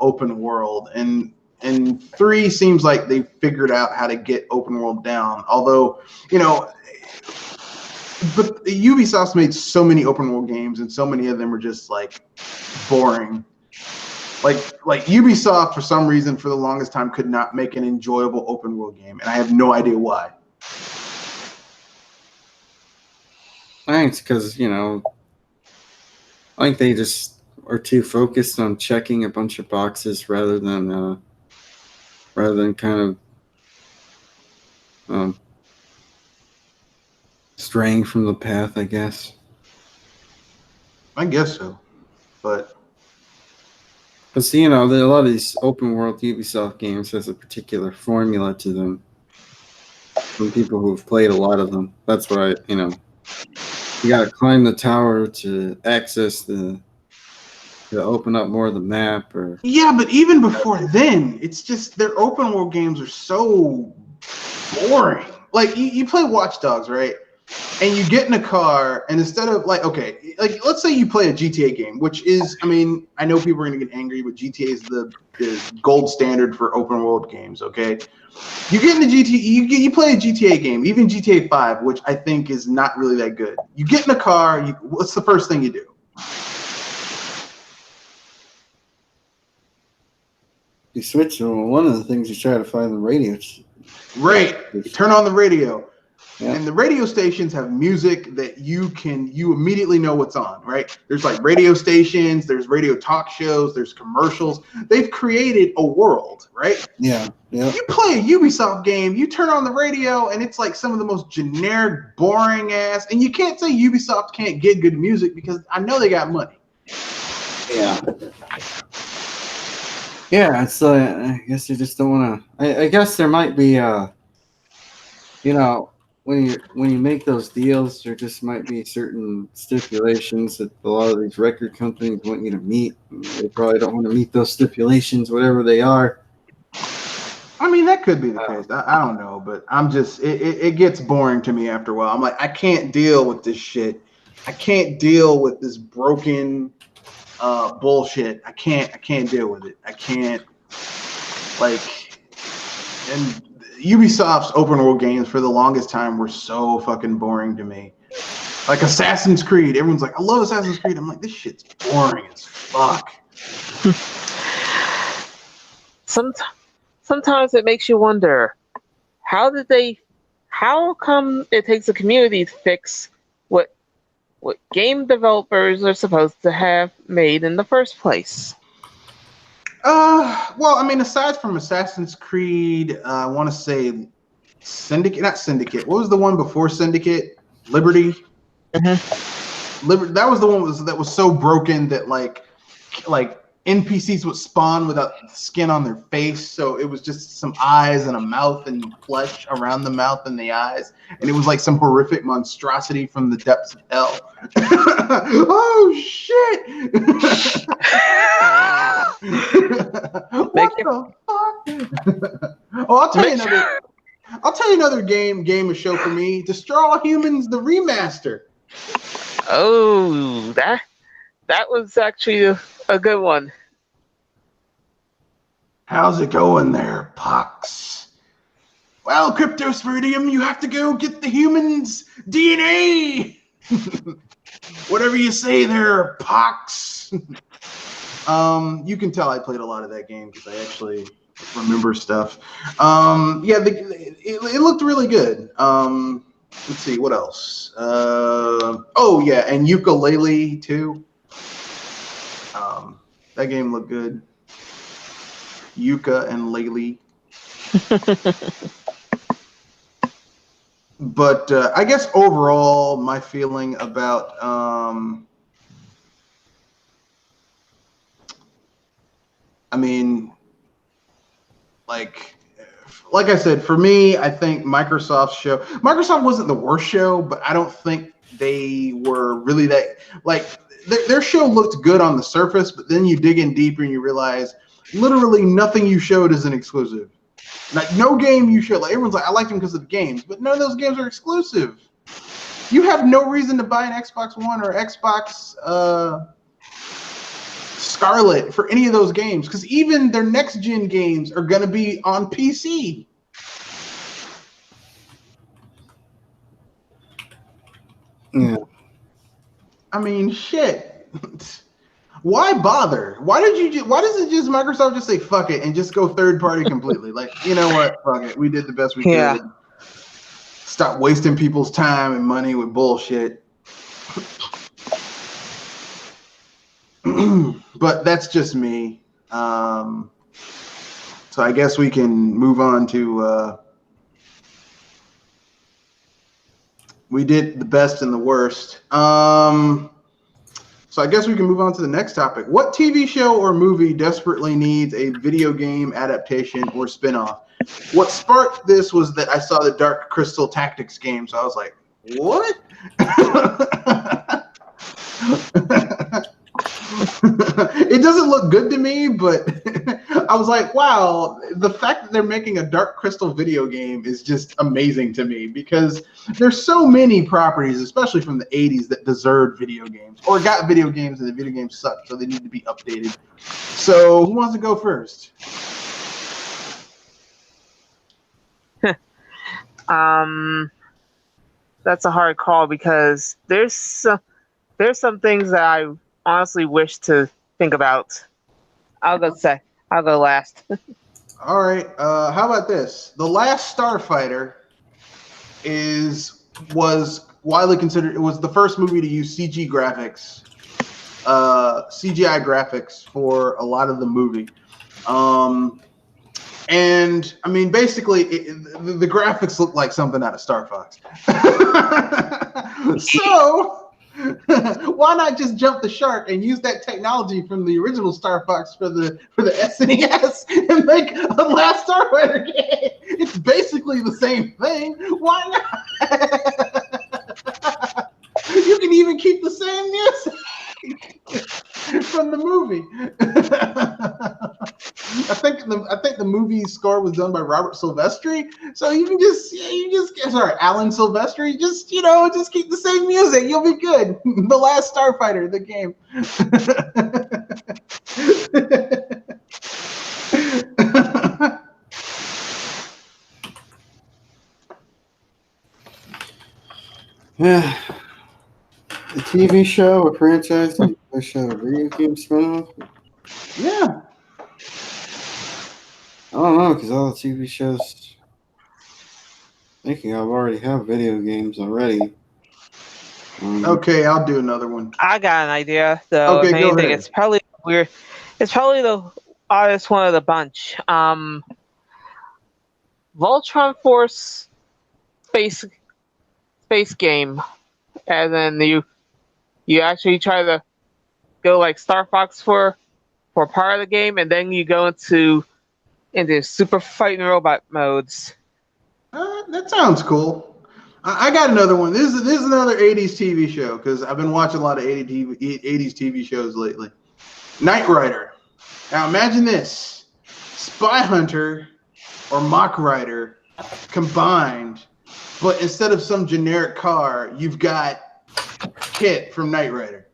open world, and 3 seems like they figured out how to get open world down. Although, but Ubisoft's made so many open world games, and so many of them are just like boring. Like Ubisoft, for some reason, for the longest time, could not make an enjoyable open world game, and I have no idea why. I think it's because, I think they just are too focused on checking a bunch of boxes rather than kind of straying from the path, I guess. I guess so, but because a lot of these open world Ubisoft games has a particular formula to them. From people who've played a lot of them, that's why you got to climb the tower to access to open up more of the map. Or yeah, but even before then, it's just their open world games are so boring. Like you play Watch Dogs, right? And you get in a car, and instead of let's say you play a GTA game, which is, I mean, I know people are gonna get angry, but GTA is the gold standard for open world games. Okay, you get in the GTA, you play a GTA game, even GTA 5, which I think is not really that good. You get in a car, what's the first thing you do? you switch to one of the things you try to find the radio. Right, you turn on the radio. Yeah. And the radio stations have music that you immediately know what's on, right? There's like radio stations, there's radio talk shows, there's commercials. They've created a world, right? Yeah. You play a Ubisoft game, you turn on the radio, and it's like some of the most generic, boring ass. And you can't say Ubisoft can't get good music, because I know they got money. Yeah. Yeah, it's I guess you just don't want to. I guess there might be when you make those deals, there just might be certain stipulations that a lot of these record companies want you to meet. They probably don't want to meet those stipulations, whatever they are. I mean, that could be the case. I don't know, but I'm just it gets boring to me after a while. I'm like, I can't deal with this shit. I can't deal with this broken bullshit. I can't deal with it. I can't, and Ubisoft's open world games for the longest time were so fucking boring to me. Like Assassin's Creed, everyone's like, I love Assassin's Creed. I'm like, this shit's boring as fuck. Sometimes it makes you wonder, how come it takes a community to fix what game developers are supposed to have made in the first place? Well, I mean, aside from Assassin's Creed, I want to say Syndicate, not Syndicate. What was the one before Syndicate? Liberty. That was the one that was so broken that like NPCs would spawn without skin on their face, so it was just some eyes and a mouth and flesh around the mouth and the eyes, and it was like some horrific monstrosity from the depths of hell. Oh shit! What the fuck? Oh, I'll tell you another game or show for me. Destroy All Humans, the remaster. Oh, that was actually a good one. How's it going there, Pox? Well, Cryptosporidium, you have to go get the humans' DNA. Whatever you say there, Pox. You can tell I played a lot of that game because I actually remember stuff. Yeah, it looked really good. Let's see, what else? Oh, yeah, and Ukulele, too. That game looked good. Yuka and Lele. But I guess overall, my feeling about I mean, like I said, for me, I think Microsoft wasn't the worst show, but I don't think they were really that, like, their show looked good on the surface, but then you dig in deeper and you realize literally nothing you showed is an exclusive. Like, no game you showed, like, everyone's like, I like them because of the games, but none of those games are exclusive. You have no reason to buy an Xbox One or Xbox Scarlet for any of those games, because even their next gen games are going to be on PC. Yeah. I mean, shit. Why bother? Why doesn't just Microsoft just say fuck it and just go third party completely? Like, you know what? Fuck it. We did the best we could. Stop wasting people's time and money with bullshit. But that's just me. So I guess we can move on to we did the best and the worst. So I guess we can move on to the next topic. What TV show or movie desperately needs a video game adaptation or spinoff? What sparked this was that I saw the Dark Crystal Tactics game, so I was like, what? It doesn't look good to me, but I was like, wow, the fact that they're making a Dark Crystal video game is just amazing to me, because there's so many properties, especially from the 80s, that deserved video games or got video games and the video games sucked, so they need to be updated. So who wants to go first? That's a hard call, because there's some things that I honestly wish to think about. I'll go last. All right. How about this? The Last Starfighter was widely considered. It was the first movie to use CGI graphics for a lot of the movie. And I mean, basically, the graphics look like something out of Star Fox. So why not just jump the shark and use that technology from the original Star Fox for the SNES and make a Last Starfighter game? It's basically the same thing. Why not? You can even keep the same music from the movie. I think the movie score was done by Robert Silvestri, so you can just Alan Silvestri, just keep the same music, you'll be good. The Last Starfighter, the game. Yeah. A TV show, a franchise, a show, a video game spinoff? Yeah. I don't know, because all the TV shows thinking I've already have video games already. Okay, I'll do another one. I got an idea, though. Okay, if go anything, ahead. it's probably weird. It's probably oddest one of the bunch. Voltron Force space game, and then you actually try to go like Star Fox for part of the game, and then you go into super fighting robot modes. That sounds cool. I got another one. This is another 80s TV show because I've been watching a lot of 80s TV shows lately. Knight Rider. Now imagine this. Spy Hunter or Mock Rider combined, but instead of some generic car, you've got Kit from Knight Rider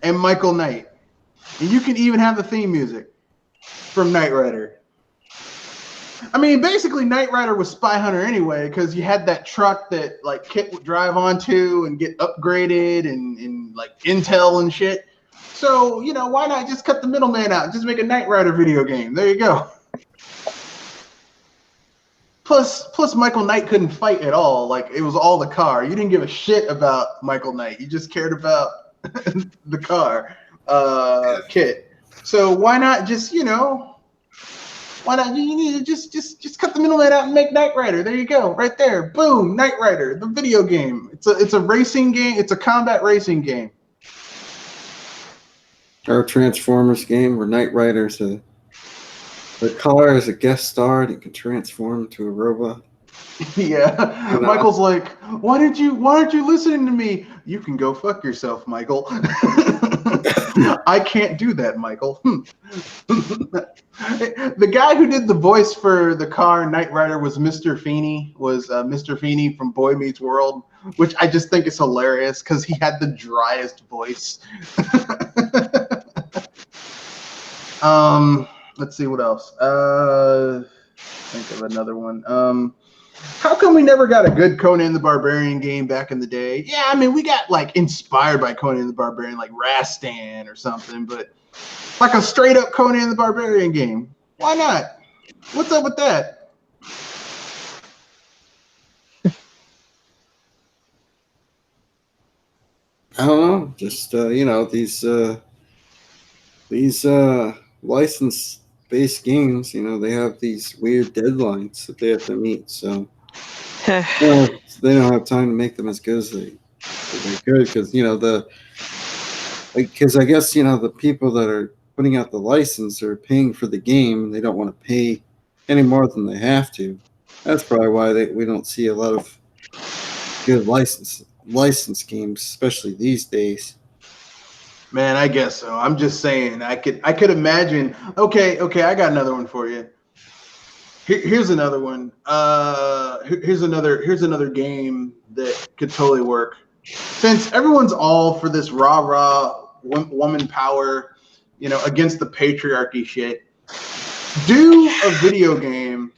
and Michael Knight. And you can even have the theme music from Knight Rider. I mean, basically, Knight Rider was Spy Hunter anyway, because you had that truck that like Kit would drive onto and get upgraded and like intel and shit. So, you know, why not just cut the middleman out? Just make a Knight Rider video game. There you go. Plus, Michael Knight couldn't fight at all. Like, it was all the car. You didn't give a shit about Michael Knight. You just cared about the car, Kit. So why not just, you know, why not? You need to just cut the middleman out and make Knight Rider. There you go, right there. Boom, Knight Rider, the video game. It's a racing game. It's a combat racing game. Or a Transformers game where Knight Rider's the car is a guest star and it can transform into a robot. Yeah, Michael's like, why aren't you listening to me? You can go fuck yourself, Michael. I can't do that, Michael. The guy who did the voice for the car Knight Rider was Mr. Feeney. Mr. Feeney from Boy Meets World, which I just think is hilarious because he had the driest voice. Let's see what else. Think of another one. How come we never got a good Conan the Barbarian game back in the day? Yeah, I mean, we got like inspired by Conan the Barbarian, like Rastan or something, but like a straight up Conan the Barbarian game. Why not? What's up with that? I don't know. Just you know, these license-based games, you know, they have these weird deadlines that they have to meet. So they don't have time to make them as good as they could, because you know because I guess you know the people that are putting out the license are paying for the game, and they don't want to pay any more than they have to. That's probably why we don't see a lot of good license games, especially these days. Man, I guess so. I'm just saying. I could imagine. Okay. I got another one for you. Here's another one. Here's another game that could totally work. Since everyone's all for this rah woman power, you know, against the patriarchy shit, do a video game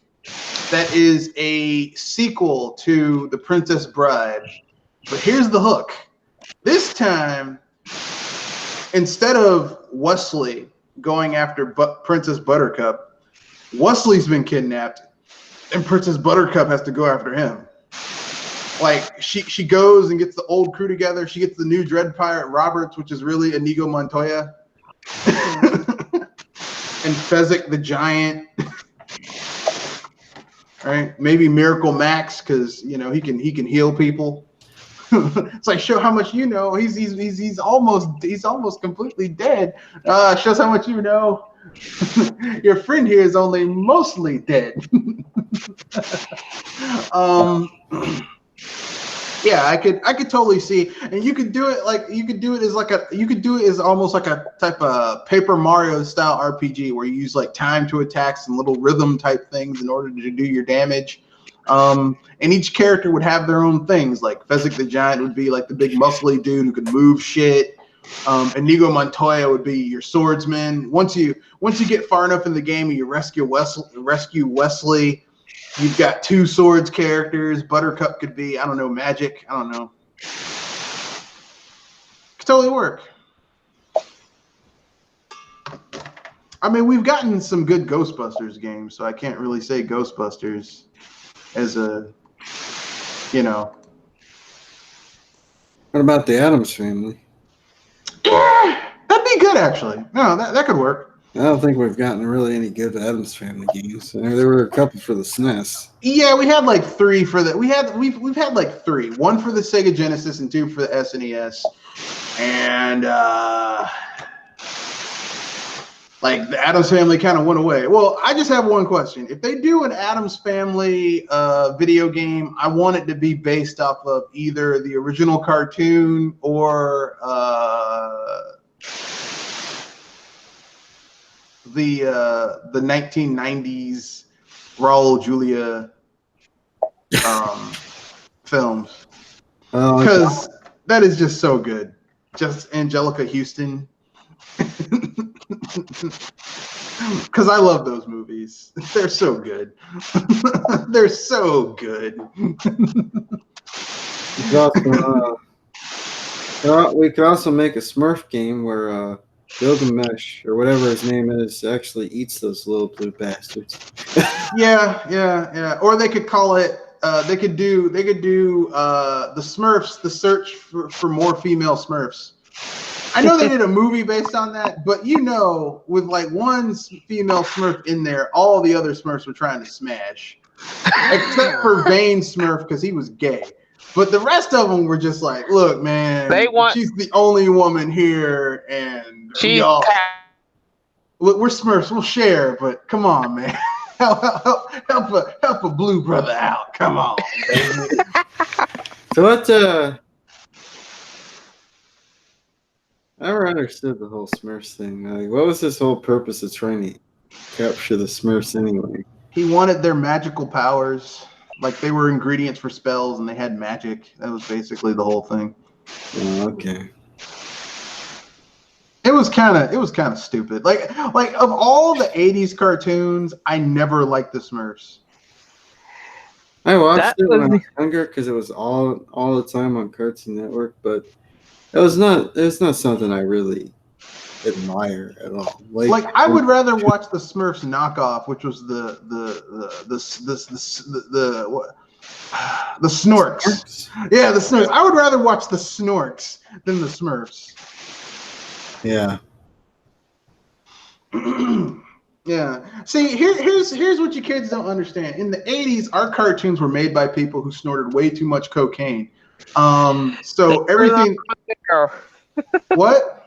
that is a sequel to The Princess Bride. But here's the hook. This time, instead of Wesley going after Princess Buttercup, Wesley's been kidnapped, and Princess Buttercup has to go after him. Like, she goes and gets the old crew together. She gets the new Dread Pirate Roberts, which is really Inigo Montoya. And Fezzik the Giant. Right? Maybe Miracle Max, because, you know, he can heal people. It's like, show how much you know. He's almost completely dead. Shows how much you know. Your friend here is only mostly dead. Yeah, I could totally see, and you could do it as almost like a type of Paper Mario style RPG where you use like time to attacks and little rhythm type things in order to do your damage. And each character would have their own things. Like Fezzik the Giant would be like the big muscly dude who could move shit. Inigo Montoya would be your swordsman. Once you get far enough in the game and you rescue Wesley, you've got two swords characters. Buttercup could be, I don't know, magic. I don't know. Could totally work. I mean, we've gotten some good Ghostbusters games, so I can't really say Ghostbusters as a, you know. What about the Addams Family? Yeah, that'd be be good, actually. No, that could work. I don't think we've gotten really any good Addams Family games. There were a couple for the SNES. Yeah, we had like 3 for the. We've had like 3. 1 for the Sega Genesis and 2 for the SNES. And like the Addams Family kind of went away. Well, I just have one question. If they do an Addams Family video game, I want it to be based off of either the original cartoon or the 1990s Raul Julia films, because that is just so good. Just Angelica Houston, because I love those movies. They're so good. They're so good. We could also make a Smurf game where Gilgamesh or whatever his name is actually eats those little blue bastards. Yeah. Or they could call it. They could do the Smurfs, the search for more female Smurfs. I know they did a movie based on that, but with like one female Smurf in there, all the other Smurfs were trying to smash, except for Vane Smurf because he was gay. But the rest of them were just like, look, man, she's the only woman here, and we're Smurfs, we'll share, but come on, man. help a blue brother out. Come on, baby. So what? I never understood the whole Smurfs thing. Like, what was his whole purpose of trying to capture the Smurfs anyway? He wanted their magical powers. Like they were ingredients for spells, and they had magic. That was basically the whole thing. Oh, okay. It was kind of stupid. Like of all the '80s cartoons, I never liked the Smurfs. I watched it when I was younger because it was all the time on Cartoon Network, but it was not something I really admire at all. Like I would rather watch the Smurfs knockoff, which was the Snorks. Yeah, the Snorks. I would rather watch the Snorks than the Smurfs. Yeah. Yeah. See, here's what you kids don't understand. In the '80s, our cartoons were made by people who snorted way too much cocaine. So everything. What?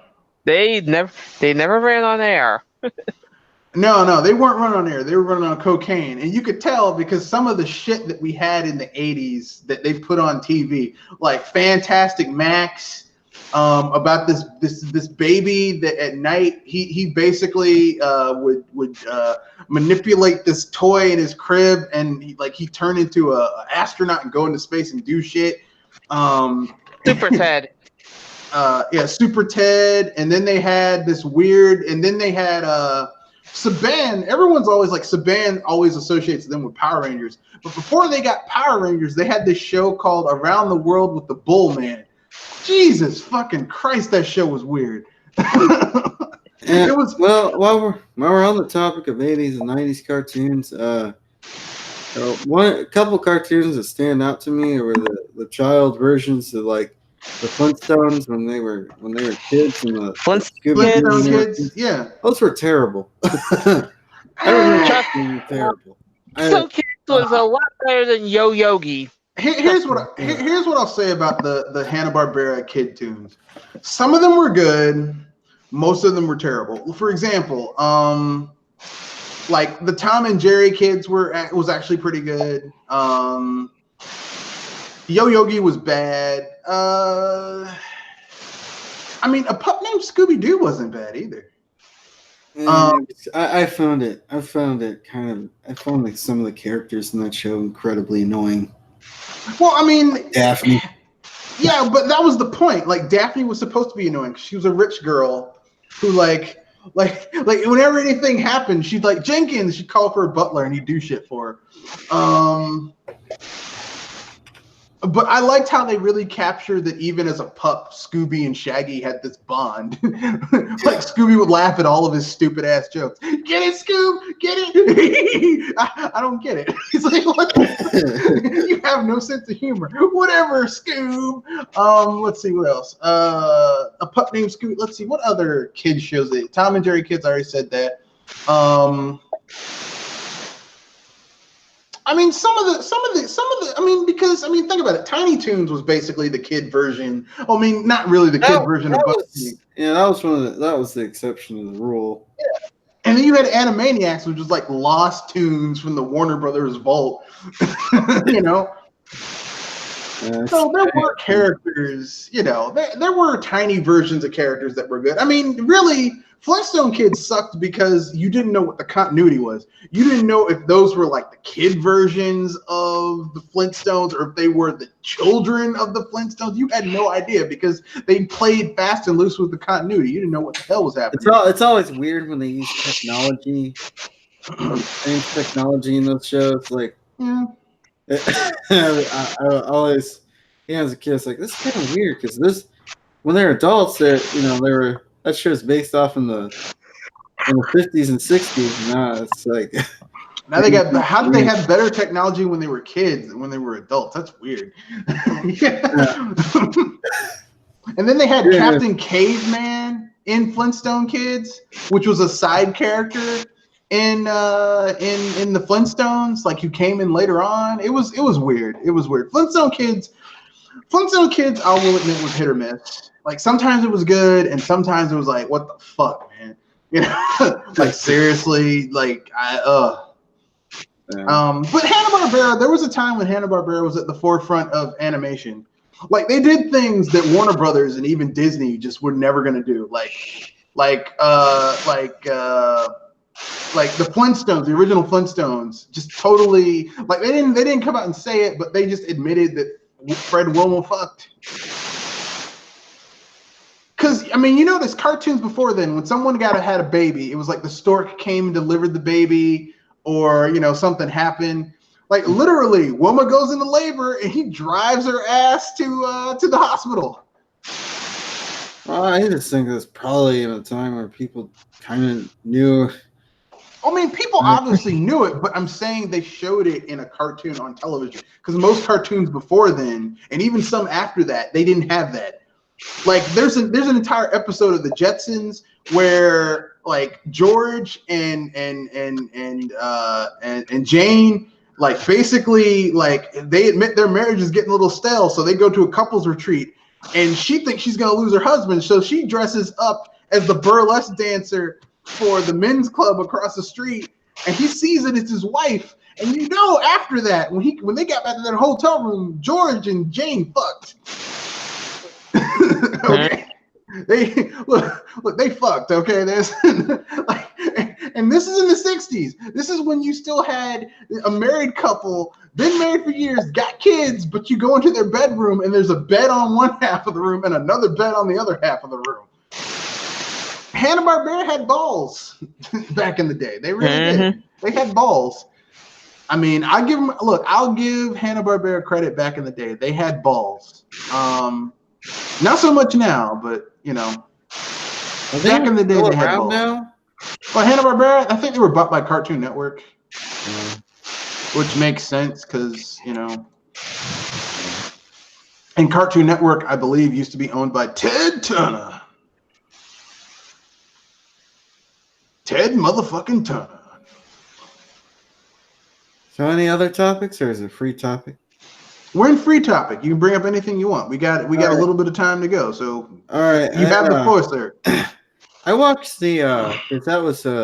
They never ran on air. No, they weren't running on air. They were running on cocaine, and you could tell because some of the shit that we had in the '80s that they put on TV, like Fantastic Max. About this baby that at night he basically would manipulate this toy in his crib, and he turned into a astronaut and go into space and do shit. Super Ted. Super Ted, and then they had this weird, and then they had Saban. Everyone's always like Saban always associates them with Power Rangers, but before they got Power Rangers, they had this show called Around the World with the Bull Man. Jesus fucking Christ, that show was weird. It was well. While we're on the topic of '80s and '90s cartoons, a couple cartoons that stand out to me were the child versions of like the Flintstones when they were kids and the Flintstone kids. Yeah, those were terrible. I remember being terrible. Flintstone Kids was a lot better than Yo Yogi. Here's what I'll say about the Hanna-Barbera kid tunes. Some of them were good, most of them were terrible. For example, like the Tom and Jerry kids was actually pretty good. Yo Yogi was bad. I mean, a pup named Scooby Doo wasn't bad either. I found like some of the characters in that show incredibly annoying. Well, I mean, Daphne. Yeah, but that was the point. Like Daphne was supposed to be annoying. She was a rich girl who like whenever anything happened, she'd like Jenkins. She'd call for a butler and he'd do shit for her. But I liked how they really captured that even as a pup, Scooby and Shaggy had this bond. Like Scooby would laugh at all of his stupid ass jokes. Get it, Scoob? Get it? I don't get it. He's like, what? You have no sense of humor. Whatever, Scoob. Let's see what else. A pup named Scooby. Let's see what other kids shows it. Tom and Jerry Kids. I already said that. I mean, some of the. I mean, because think about it. Tiny Toons was basically the kid version. I mean, not really the kid version of Bugsy. Yeah, that was the exception to the rule. Yeah. And then you had Animaniacs, which was like lost tunes from the Warner Brothers vault. You know. So there were characters. You know, there were tiny versions of characters that were good. I mean, really. Flintstone Kids sucked because you didn't know what the continuity was. You didn't know if those were like the kid versions of the Flintstones or if they were the children of the Flintstones. You had no idea because they played fast and loose with the continuity. You didn't know what the hell was happening. It's always weird when they use technology, technology in those shows. Like, yeah. I always, as a kid, it's like, this is kind of weird because when they're adults, they were. That show's based off in the 50s and 60s. Now it's like now they got. How did they have better technology when they were kids than when they were adults? That's weird. Yeah. And then they had Captain Caveman in Flintstone Kids, which was a side character in the Flintstones, like who came in later on. It was weird. It was weird. Flintstone Kids, I will admit, was hit or miss. Like sometimes it was good, and sometimes it was like, what the fuck, man? You know, like seriously, like But Hanna-Barbera, there was a time when Hanna-Barbera was at the forefront of animation. Like they did things that Warner Brothers and even Disney just were never gonna do. Like the Flintstones, the original Flintstones, just totally like they didn't come out and say it, but they just admitted that Fred Wilma fucked. Because, I mean, you notice cartoons before then, when someone had a baby, it was like the stork came and delivered the baby, or, something happened. Like, literally, Wilma goes into labor, and he drives her ass to the hospital. Well, I just think that's probably at a time where people kind of knew. I mean, people obviously knew it, but I'm saying they showed it in a cartoon on television. Because most cartoons before then, and even some after that, they didn't have that. Like there's an entire episode of the Jetsons where like George and Jane like basically like they admit their marriage is getting a little stale, so they go to a couples retreat, and she thinks she's gonna lose her husband, so she dresses up as the burlesque dancer for the men's club across the street, and he sees it as his wife, and after that when they got back to their hotel room, George and Jane fucked. Okay, they fucked. Okay, there's like, and this is in the 60s. This is when you still had a married couple, been married for years, got kids, but you go into their bedroom and there's a bed on one half of the room and another bed on the other half of the room. Hanna-Barbera had balls back in the day. They really did. They had balls. I mean, I'll give Hanna-Barbera credit back in the day. They had balls. Not so much now, but back in the day they had balls. Now? Well, Hanna-Barbera, I think they were bought by Cartoon Network, which makes sense because and Cartoon Network, I believe, used to be owned by Ted Turner. Ted motherfucking Turner. So, any other topics, or is it free topic? We're in free topic. You can bring up anything you want. We got a little bit of time to go. So all right, you have the floor, sir. I watched that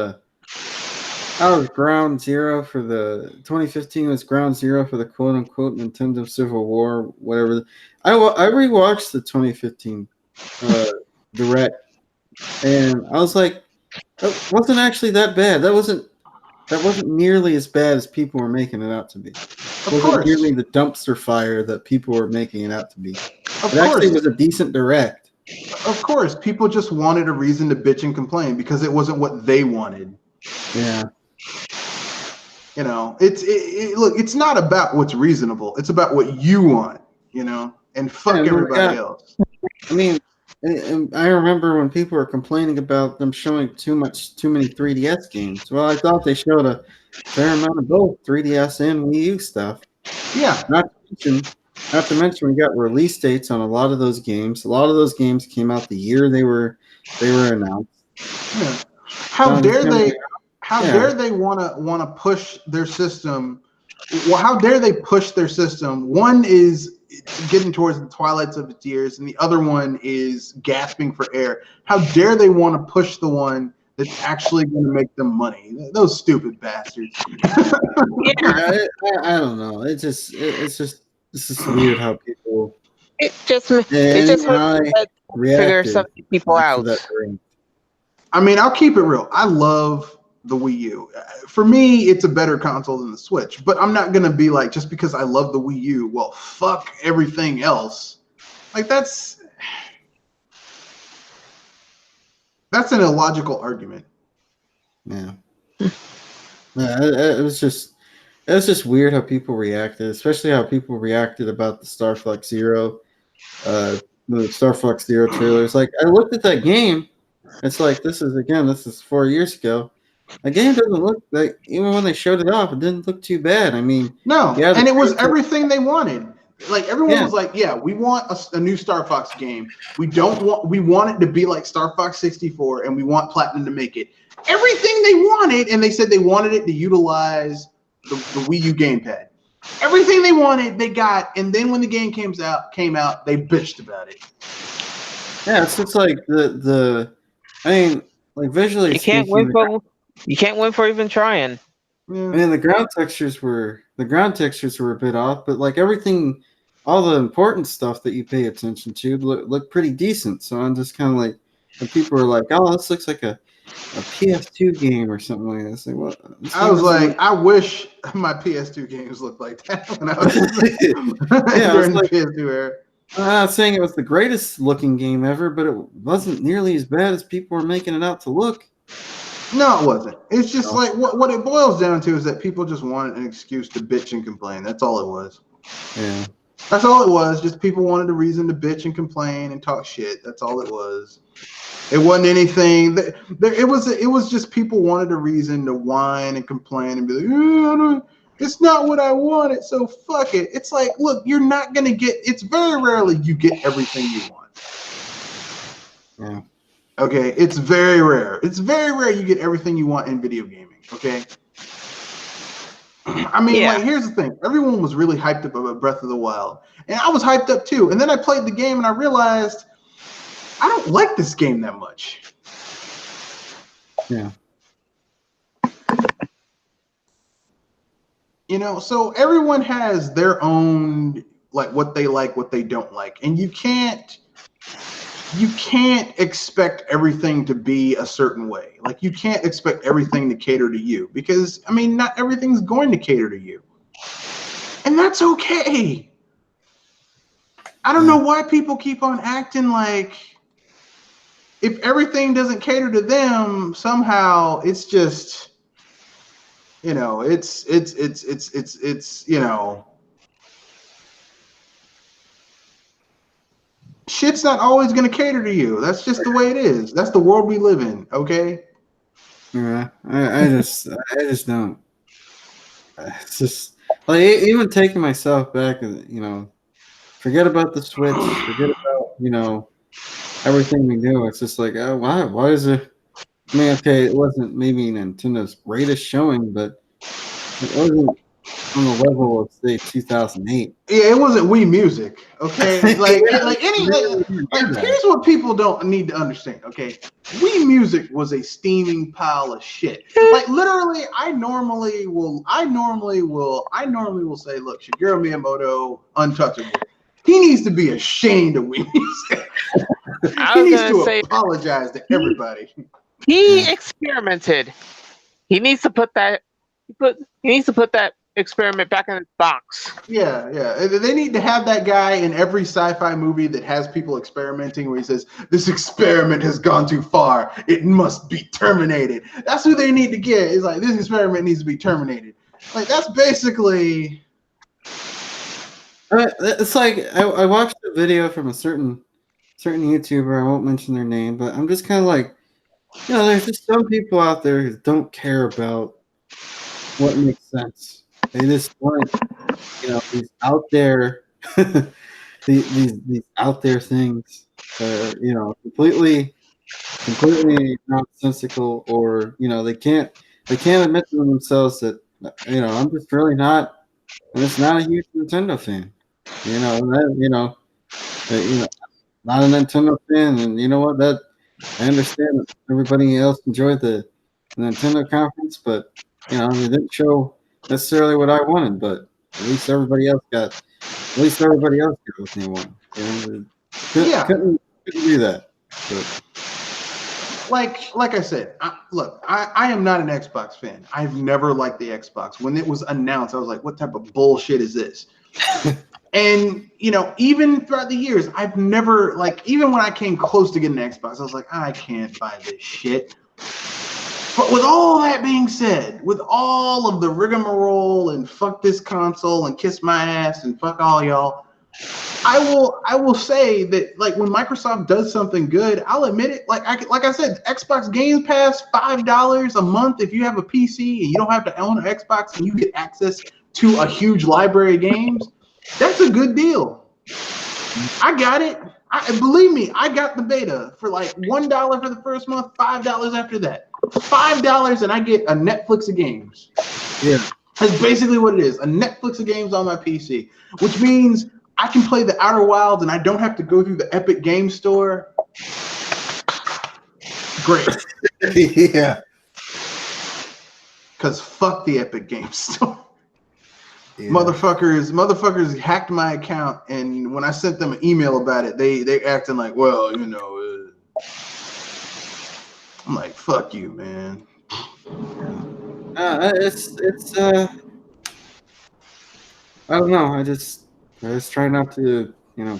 was ground zero for the 2015 was ground zero for the quote unquote Nintendo Civil War, whatever. I rewatched the 2015 Direct, and I was like, that wasn't actually that bad. That wasn't nearly as bad as people were making it out to be. It wasn't nearly the dumpster fire that people were making it out to be. It actually was a decent Direct. Of course, people just wanted a reason to bitch and complain because it wasn't what they wanted. Yeah. Look, it's not about what's reasonable. It's about what you want. you know, and fuck Yeah, everybody else. I mean, and I remember when people were complaining about them showing too many 3DS games. Well, I thought they showed a fair amount of both 3DS and Wii U stuff. Yeah. Not to mention, we got release dates on a lot of those games. A lot of those games came out the year they were announced. Yeah. How dare they? How dare they want to push their system? Well, how dare they push their system? One is getting towards the twilights of its years, and the other one is gasping for air. How dare they want to push the one that's actually going to make them money? Those stupid bastards. I don't know. It's just weird how people. It just hurts to figure some people out. I mean, I'll keep it real. I love the Wii U. For me, it's a better console than the Switch. But I'm not gonna be like, just because I love the Wii U, well, fuck everything else. Like that's an illogical argument. Yeah. It was just weird how people reacted, especially how people reacted about the Star Fox Zero, the Star Fox Zero trailers. Like, I looked at that game. It's like, this is 4 years ago. The game doesn't look like, even when they showed it off, it didn't look too bad. I mean, no, and it was everything they wanted. Like everyone was like, yeah, we want a new Star Fox game. We want it to be like Star Fox 64, and we want Platinum to make it. Everything they wanted, and they said they wanted it to utilize the Wii U gamepad. Everything they wanted, they got, and then when the game came out, they bitched about it. Yeah, it's just like I mean, like visually, you can't win for even trying. Yeah. I mean, the ground textures were a bit off, but like everything, all the important stuff that you pay attention to look pretty decent. So I'm just kind of like, when people were like, "Oh, this looks like a PS2 game or something like this." Like, what? I was like, I wish my PS2 games looked like that when I was during the PS2 era. I'm not saying it was the greatest looking game ever, but it wasn't nearly as bad as people were making it out to look. No, it wasn't. It's just like what it boils down to is that people just wanted an excuse to bitch and complain. That's all it was. Yeah. That's all it was. Just people wanted a reason to bitch and complain and talk shit. That's all it was. It wasn't anything. It was just people wanted a reason to whine and complain and be like, it's not what I wanted, so fuck it. It's like, look, you're not gonna get. It's very rarely you get everything you want. Yeah. Okay, it's very rare. It's very rare you get everything you want in video gaming. Okay. I mean, like, here's the thing. Everyone was really hyped up about Breath of the Wild, and I was hyped up too. And then I played the game, and I realized I don't like this game that much. Yeah. You know, so everyone has their own, like, what they like, what they don't like, and you can't expect everything to be a certain way. Like, you can't expect everything to cater to you, because I mean, not everything's going to cater to you, and that's okay. I don't know why people keep on acting like if everything doesn't cater to them, somehow it's just, you know, it's you know, shit's not always going to cater to you. That's just the way it is. That's the world we live in. Okay. Yeah, I just don't. It's just like, even taking myself back, you know, forget about the Switch, forget about, you know, everything we do. It's just like, oh, why is it? I mean, okay, it wasn't maybe Nintendo's greatest showing, but it wasn't on the level of, say, 2008. Yeah, it wasn't Wii Music. Okay, like here's what people don't need to understand. Okay, Wii Music was a steaming pile of shit. Like, literally, I normally will say, look, Shigeru Miyamoto, untouchable. He needs to be ashamed of Wii Music. He needs to apologize to everybody. He experimented. He needs to put that experiment back in its box. Yeah. They need to have that guy in every sci-fi movie that has people experimenting, where he says, "This experiment has gone too far. It must be terminated." That's who they need to get. It's like, this experiment needs to be terminated. Like, that's basically. It's like I watched a video from a certain YouTuber. I won't mention their name, but I'm just kind of like, there's just some people out there who don't care about what makes sense. They just want, these out there, these out there things that are, completely nonsensical, or they can't admit to themselves that I'm just not a huge Nintendo fan. Not a Nintendo fan, and you know what? That I understand that everybody else enjoyed the Nintendo conference, but they didn't show necessarily what I wanted. But at least everybody else got what they wanted. Couldn't do that. But. Like I said, I am not an Xbox fan. I've never liked the Xbox. When it was announced, I was like, what type of bullshit is this? And, even throughout the years, I've never, even when I came close to getting an Xbox, I was like, I can't buy this shit. But with all that being said, with all of the rigmarole and fuck this console and kiss my ass and fuck all y'all, I will say that, when Microsoft does something good, I'll admit it. Like I said, Xbox Game Pass, $5 a month if you have a PC and you don't have to own an Xbox, and you get access to a huge library of games. That's a good deal. I got it. Believe me, I got the beta for $1 for the first month, $5 after that. $5 and I get a Netflix of games. Yeah. That's basically what it is. A Netflix of games on my PC, which means I can play the Outer Wilds and I don't have to go through the Epic Game Store. Great. Yeah. Because fuck the Epic Game Store. Yeah. Motherfuckers hacked my account, and when I sent them an email about it, they acting like, well, I'm like, fuck you, man. It's I don't know. I just try not to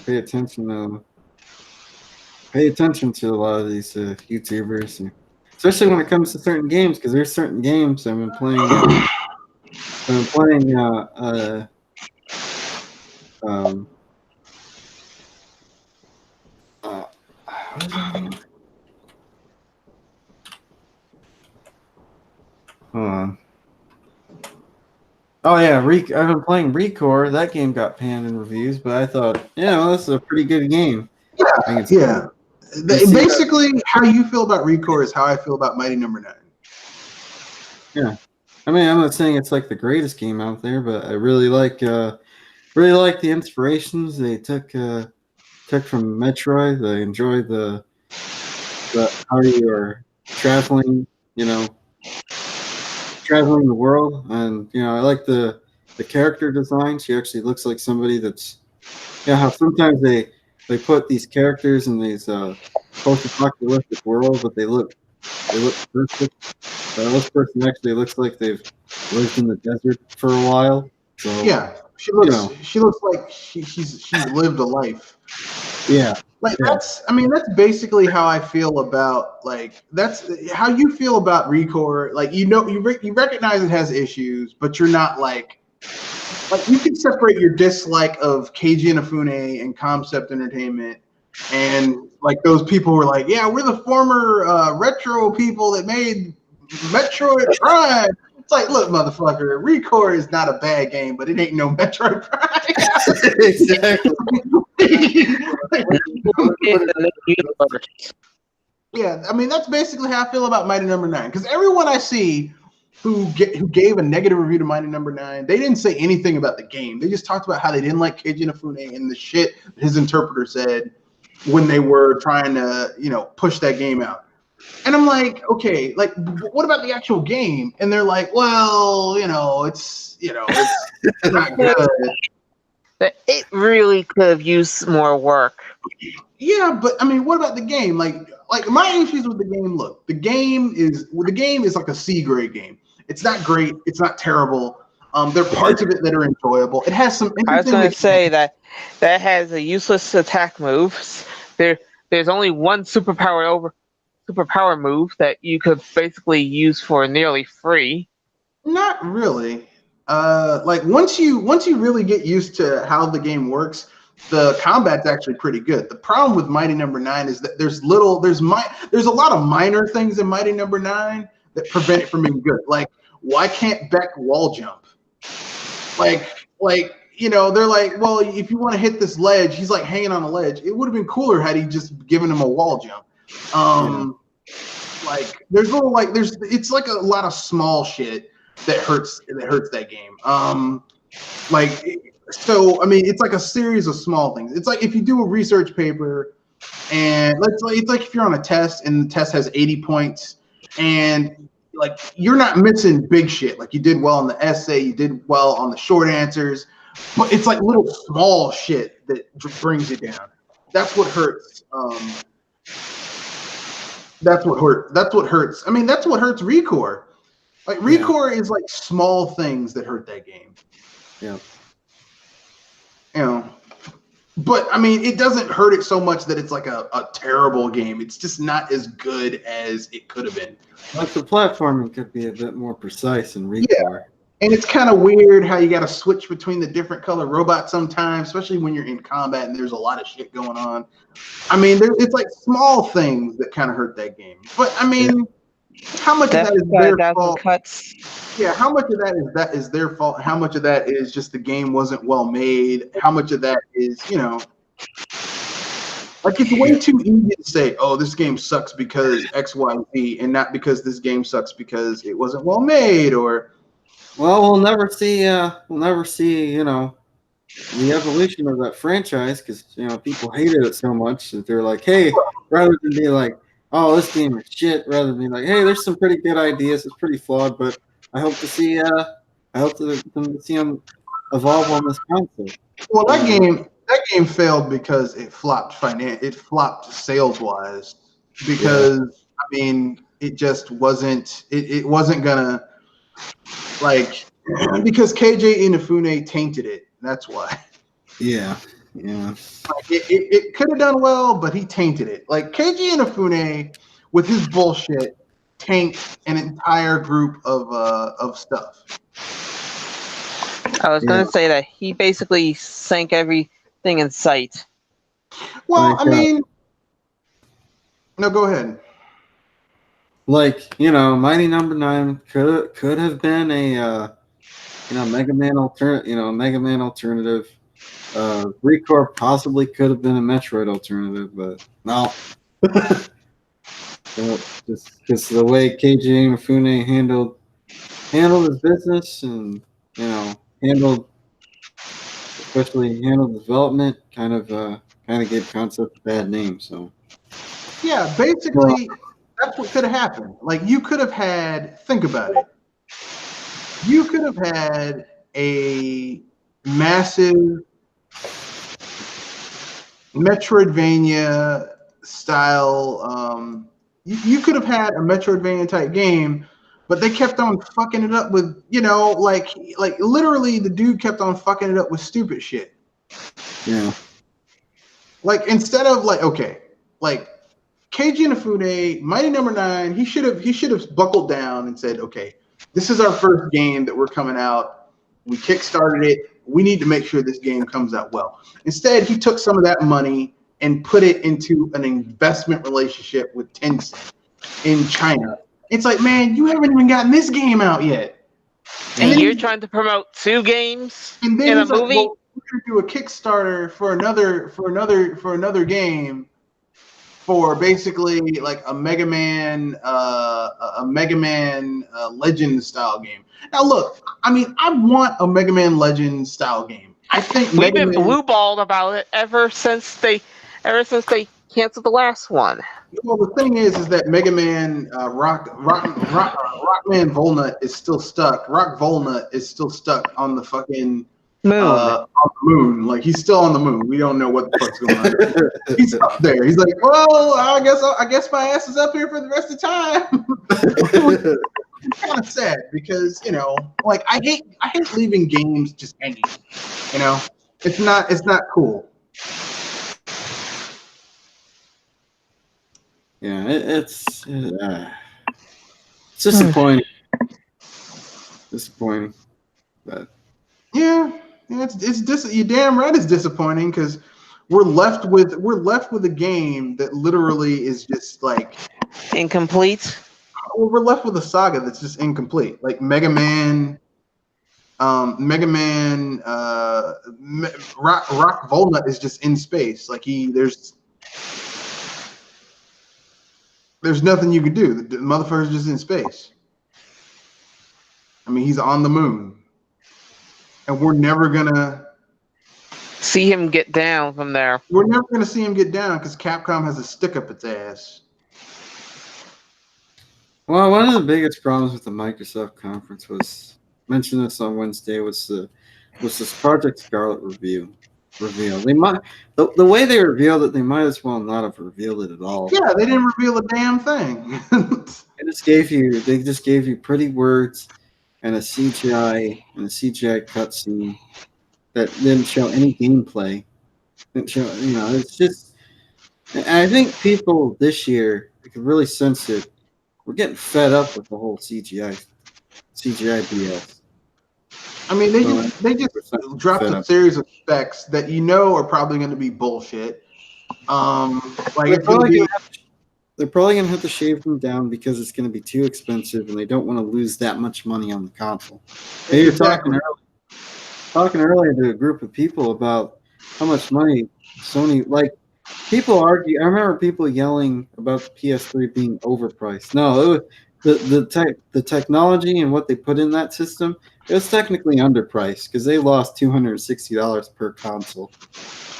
pay attention to a lot of these YouTubers, especially when it comes to certain games, because there's certain games I've been playing. Hold on. Oh yeah, I've been playing Recore. That game got panned in reviews, but I thought, this is a pretty good game. Yeah. Basically, how you feel about Recore is how I feel about Mighty Number 9. Yeah, I mean, I'm not saying it's like the greatest game out there, but I really like the inspirations they took from Metroid. I enjoyed the how you are traveling, traveling the world, and I like the character design. She actually looks like somebody that's how sometimes they put these characters in these post-apocalyptic world, but they look perfect. This person actually looks like they've lived in the desert for a while. So yeah, she looks like she's lived a life. Yeah. That's basically how I feel about that's how you feel about Recore. You recognize it has issues, but you're not like you can separate your dislike of Keiji Inafune and Concept Entertainment, and those people who were like, yeah, we're the former retro people that made Metroid Prime. It's like, look, motherfucker, Recore is not a bad game, but it ain't no Metroid Prime. Exactly. Yeah, that's basically how I feel about Mighty Number 9. Because everyone I see who gave a negative review to Mighty Number 9, they didn't say anything about the game. They just talked about how they didn't like Keiji Inafune and the shit his interpreter said when they were trying to, push that game out. And I'm like, okay, what about the actual game? And they're like, well, it's not good. It really could have used more work. Yeah, but what about the game? My issues with the game. Look, the game is like a C grade game. It's not great. It's not terrible. There are parts of it that are enjoyable. It has some interesting. I was going to say that has a useless attack moves. There's only one superpower move that you could basically use for nearly free. Not really. Like once you really get used to how the game works, the combat's actually pretty good. The problem with Mighty Number 9 is that there's a lot of minor things in Mighty Number 9 that prevent it from being good. Like, why can't Beck wall jump? Like they're like, well, if you want to hit this ledge, he's like hanging on a ledge. It would have been cooler had he just given him a wall jump. Like it's like a lot of small shit that hurts that game. So I mean, it's like a series of small things. It's like if you do a research paper, and it's like if you're on a test and the test has 80 points, and like you're not missing big shit. Like you did well on the essay, you did well on the short answers, but it's like little small shit that brings you down. That's what hurts. That's what hurts. I mean, that's what hurts Recore. Like Recore is like small things that hurt that game. Yeah. But I mean, it doesn't hurt it so much that it's like a terrible game. It's just not as good as it could have been. Like the platforming could be a bit more precise in Recore. Yeah. And it's kind of weird how you got to switch between the different color robots sometimes, especially when you're in combat and there's a lot of shit going on. I mean, it's like small things that kind of hurt that game. But I mean, how much of that is their fault? Yeah, how much of that is their fault? How much of that is just the game wasn't well made? How much of that is, like it's way too easy to say, oh, this game sucks because X, Y, Z, and not because this game sucks because it wasn't well made or. Well, we'll never see, the evolution of that franchise because, people hated it so much that they're like, hey, rather than be like, oh, this game is shit, rather than be like, hey, there's some pretty good ideas, it's pretty flawed, but I hope to see, them evolve on this console. Well, that game failed because it flopped sales wise because I mean, it just wasn't, it wasn't gonna. Like, because KJ Inafune tainted it. That's why. Yeah. Like it could have done well, but he tainted it. Like KJ Inafune, with his bullshit, tanked an entire group of stuff. I was going to say that he basically sank everything in sight. Well, I mean, no, go ahead. Like, Mighty Number 9 could have been a Mega Man alternative. Recore possibly could have been a Metroid alternative, but no. Just because the way KJ Inafune handled his business and especially handled development, kind of gave Concept a bad name. So yeah, basically. That's what could have happened. Like you could have had, think about it. You could have had a massive Metroidvania style. You could have had a Metroidvania type game, but they kept on fucking it up with, like literally the dude kept on fucking it up with stupid shit. Yeah. Like instead of KJ Inafune, Mighty Number 9, he should have buckled down and said, okay, this is our first game that we're coming out. We kickstarted it. We need to make sure this game comes out well. Instead, he took some of that money and put it into an investment relationship with Tencent in China. It's like, man, you haven't even gotten this game out yet. And you're trying to promote 2 games in a movie? Well, we're going to do a Kickstarter for another game. For basically like a Mega Man Legend style game. Now look, I mean, I want a Mega Man Legend style game. I think we've been blue-balled about it ever since they canceled the last one. Well, the thing is that Mega Man Rockman Volnut is still stuck. Rock Volnut is still stuck on the fucking moon. On the moon. Like he's still on the moon. We don't know what the fuck's going on. He's up there. He's like, well, I guess my ass is up here for the rest of the time. It's kind of sad because like I hate leaving games just hanging. It's not cool. Yeah, it's disappointing. Disappointing. But you're damn right. It's disappointing because we're left with a game that literally is just like incomplete. Well, we're left with a saga that's just incomplete. Like Mega Man, Rock Volnut is just in space. Like there's nothing you can do. The motherfucker's just in space. I mean, he's on the moon, and we're never gonna see him get down from there. We're never gonna see him get down because Capcom has a stick up its ass. Well, one of the biggest problems with the Microsoft conference was mentioned this on Wednesday was this Project Scarlet reveal. They might the way they revealed it, they might as well not have revealed it at all. Yeah, they didn't reveal a damn thing. They just gave you pretty words and a CGI cutscene that didn't show any gameplay. Didn't show, it's just. And I think people this year could really sense it. We're getting fed up with the whole CGI BS. I mean, they just dropped a series of specs that are probably going to be bullshit. They're probably going to have to shave them down because it's going to be too expensive, and they don't want to lose that much money on the console. They were talking earlier to a group of people about how much money Sony people argue. I remember people yelling about the PS3 being overpriced. No, the technology and what they put in that system, it was technically underpriced because they lost $260 per console.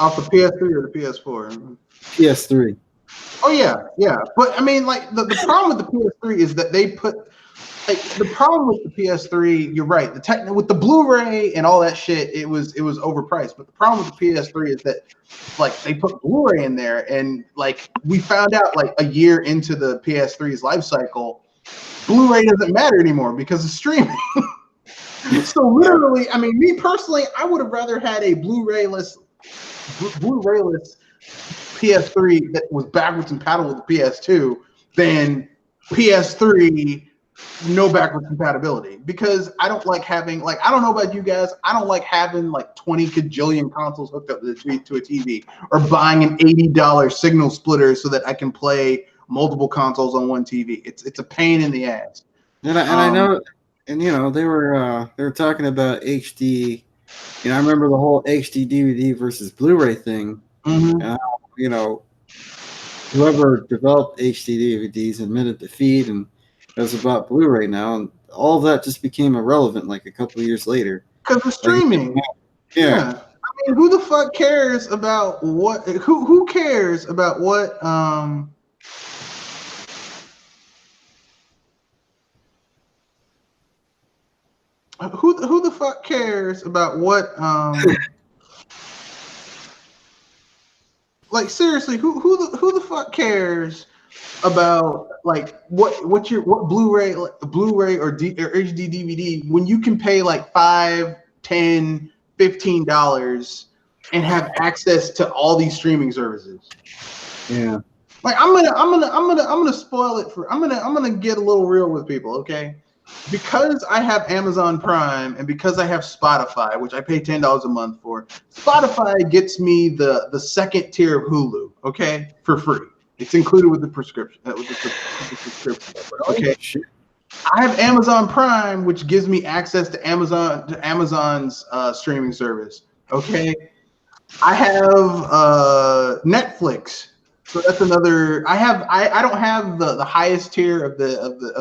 Off the PS3 or the PS4? PS3. Oh yeah. But I mean, the problem with the PS3 is that they put the problem with the PS3. You're right. With the Blu-ray and all that shit, it was overpriced. But the problem with the PS3 is that they put Blu-ray in there, and we found out a year into the PS3's life cycle, Blu-ray doesn't matter anymore because of streaming. So literally, I mean, me personally, I would have rather had a Blu-rayless PS3 that was backwards compatible with the PS2 than PS3 no backwards compatibility, because I don't like having I don't know about you guys, I don't like having 20 kajillion consoles hooked up to a TV or buying an $80 signal splitter so that I can play multiple consoles on one TV. It's a pain in the ass. And I know, and they were talking about HD. I remember the whole HD DVD versus Blu-ray thing. Mm-hmm. Whoever developed HD DVDs admitted defeat, and it was about Blu-ray now, and all of that just became irrelevant a couple of years later. Because of streaming. Yeah. I mean, who the fuck cares about what? Who cares about what? Who the fuck cares about what? Seriously, who the fuck cares about what Blu-ray or HD DVD when you can pay $5, $10, $15 and have access to all these streaming services? Yeah. I'm gonna spoil it I'm gonna get a little real with people, okay? Because I have Amazon Prime and because I have Spotify, which I pay $10 a month for, Spotify gets me the second tier of Hulu, okay, for free. It's included with the prescription. Okay. I have Amazon Prime, which gives me access to Amazon's streaming service. Okay. I have Netflix. So that's another. I don't have the highest tier of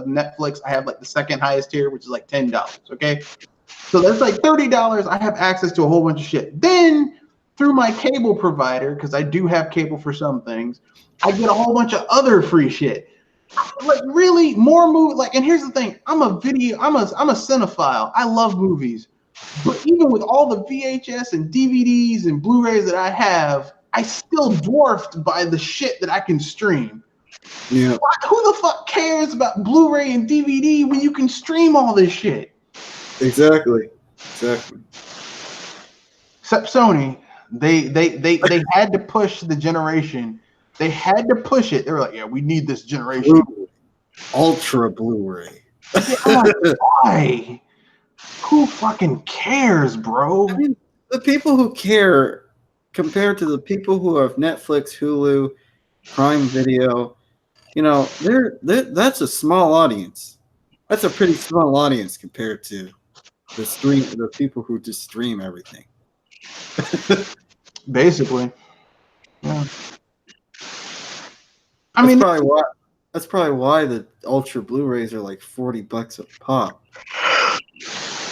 Netflix. I have the second highest tier, which is $10. Okay, so that's $30. I have access to a whole bunch of shit. Then through my cable provider, because I do have cable for some things, I get a whole bunch of other free shit. Really more movie. And here's the thing: I'm a cinephile. I love movies, but even with all the VHS and DVDs and Blu-rays that I have, I still dwarfed by the shit that I can stream. Yeah. Who the fuck cares about Blu-ray and DVD when you can stream all this shit? Exactly. Except Sony, they had to push the generation. They had to push it. They were like, yeah, we need this generation. Ultra Blu-ray. Why? who fucking cares, bro? I mean, the people who care compared to the people who have Netflix, Hulu, Prime Video, that's a small audience. That's a pretty small audience compared to the people who just stream everything. Basically. Yeah. That's probably why the Ultra Blu-rays are like $40 a pop.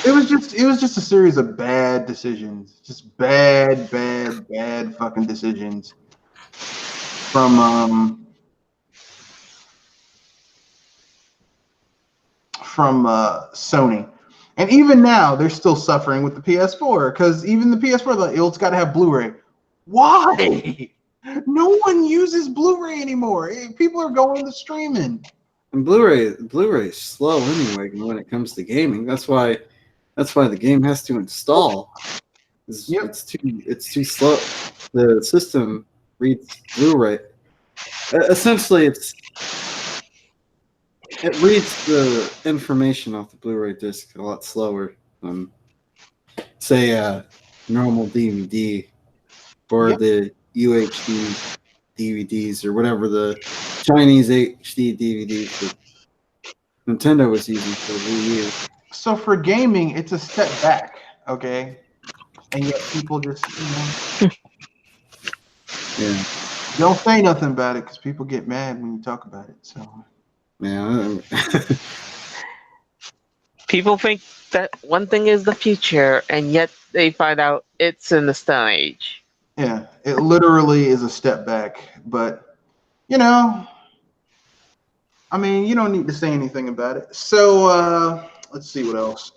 It was just a series of bad decisions. Just bad fucking decisions. From Sony. And even now, they're still suffering with the PS4 because even the PS4, like, it's got to have Blu-ray. Why? No one uses Blu-ray anymore. People are going to streaming. And Blu-ray is slow anyway when it comes to gaming. That's why the game has to install. It's too slow. The system reads Blu-ray. Essentially, it reads the information off the Blu-ray disc a lot slower than, say, a normal DVD or the UHD DVDs or whatever the Chinese HD DVDs that Nintendo was using for Wii U. So for gaming, it's a step back, okay? And yet people just, Yeah. don't say nothing about it because people get mad when you talk about it. So. Yeah. People think that one thing is the future, and yet they find out it's in the Stone Age. Yeah, it literally is a step back. But, I mean, you don't need to say anything about it. So let's see what else.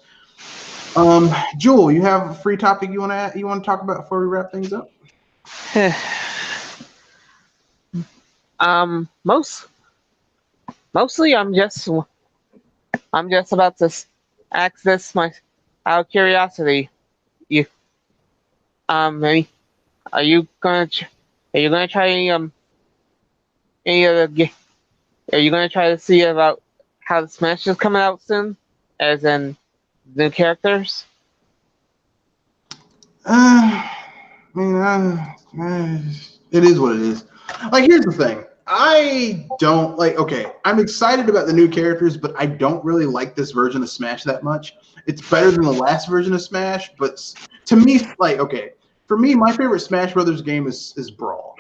Jewel, you have a free topic you want to talk about before we wrap things up? Mostly I'm just about to ask this out of curiosity. Are you gonna try any of the Are you gonna try to see about how the Smash is coming out soon, as in new characters? I mean, it is what it is. Like, here's the thing. I don't like. Okay, I'm excited about the new characters, but I don't really like this version of Smash that much. It's better than the last version of Smash, but to me, like, okay, for me, my favorite Smash Brothers game is Brawl.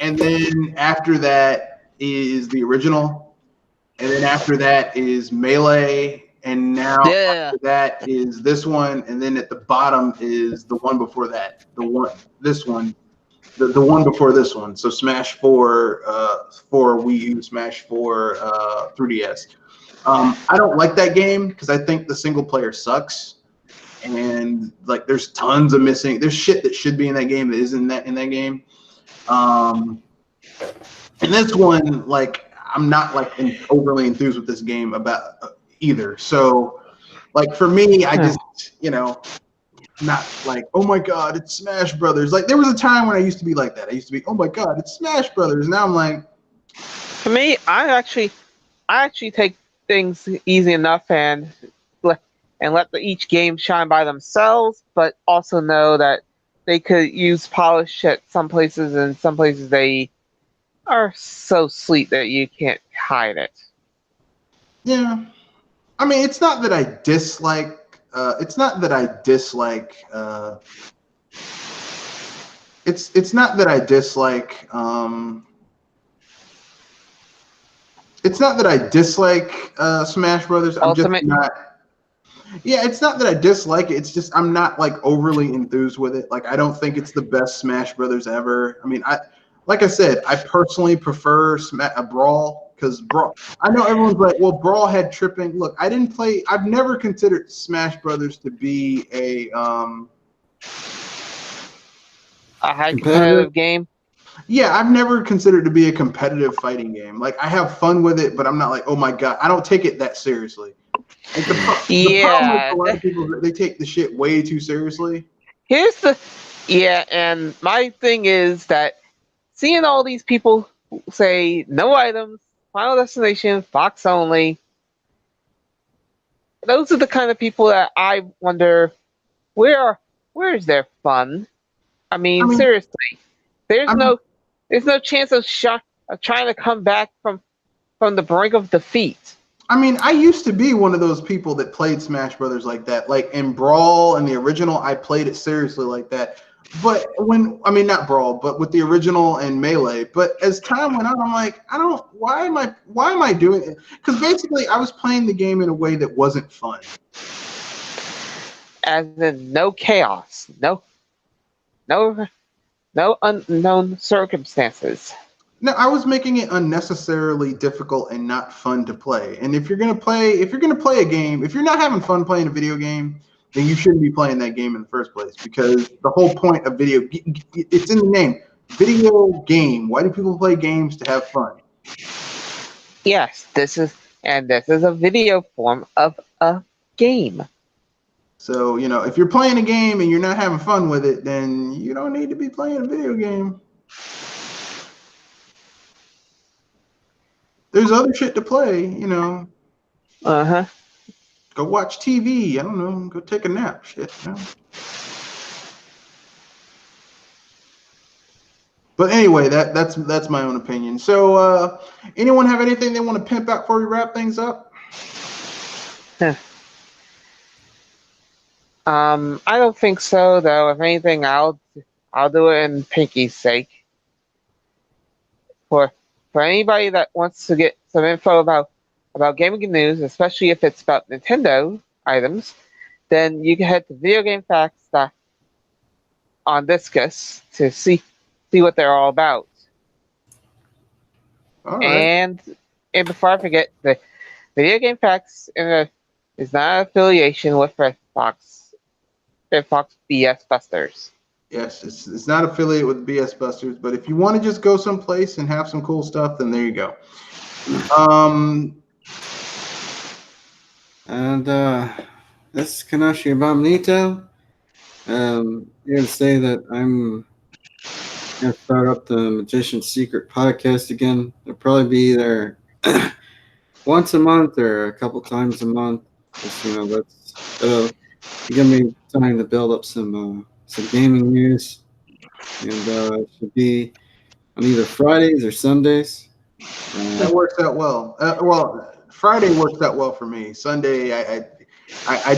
And then after that is the original, and then after that is Melee, and now after that is this one, and then at the bottom is the one before that, the one before this one. So Smash 4 for Wii U, Smash 4 3DS. I don't like that game because I think the single player sucks, and like there's tons of missing. There's shit that should be in that game that isn't in that game. And this one, like, I'm not like overly enthused with this game about either. So, like, for me, I just, not like, oh my god, it's Smash Brothers. Like, there was a time when I used to be like that. I used to be, oh my god, it's Smash Brothers. Now I'm like, for me, I actually take things easy enough and let each game shine by themselves, but also know that they could use polish at some places, and some places they are so sleek that you can't hide it. Yeah, I mean, it's not that I dislike. It's not that I dislike. It's not that I dislike. It's not that I dislike Smash Brothers. I'm just not. Yeah, it's not that I dislike it. It's just I'm not like overly enthused with it. Like, I don't think it's the best Smash Brothers ever. I mean, like I said, I personally prefer a Brawl because Brawl. I know everyone's like, well, Brawl had tripping. Look, I've never considered Smash Brothers to be a high competitive game. Yeah, I've never considered it to be a competitive fighting game. Like, I have fun with it, but I'm not like, oh my god, I don't take it that seriously. Like, the problem with a lot of people, they take the shit way too seriously. And my thing is that seeing all these people say no items, Final Destination, Fox only, those are the kind of people that I wonder where's their fun? I I mean, mean, seriously, there's I mean, no there's no chance of trying to come back from the brink of defeat. I used to be one of those people that played Smash Brothers like that. Like in Brawl and the original, I played it seriously like that. But not Brawl, but with the original and Melee. But as time went on, I'm like, why am I doing it? Because basically, I was playing the game in a way that wasn't fun. As in, no chaos, no unknown circumstances. No, I was making it unnecessarily difficult and not fun to play. And if you're gonna play a game, if you're not having fun playing a video game, then you shouldn't be playing that game in the first place. Because the whole point of it's in the name, video game. Why do people play games? To have fun. Yes, this is a video form of a game. So if you're playing a game and you're not having fun with it, then you don't need to be playing a video game. There's other shit to play, Uh-huh. Go watch TV. I don't know. Go take a nap. Shit. But anyway, that's my own opinion. So, anyone have anything they want to pimp out before we wrap things up? I don't think so, though. If anything, I'll do it in Pinky's sake. For anybody that wants to get some info about gaming news, especially if it's about Nintendo items, then you can head to videogamefacts on Discus to see what they're all about. All right. And before I forget, the Video Game Facts is not an affiliation with Redfox BS Busters. Yes, it's not affiliated with BS Busters, but if you want to just go someplace and have some cool stuff, then there you go. And this is Kanashi Abominito. Here to say that I'm going to start up the Magician's Secret podcast again. It'll probably be either once a month or a couple times a month. Just, that'll give me time to build up some gaming news. And it should be on either Fridays or Sundays. That works out well. Friday works out well for me. Sunday, I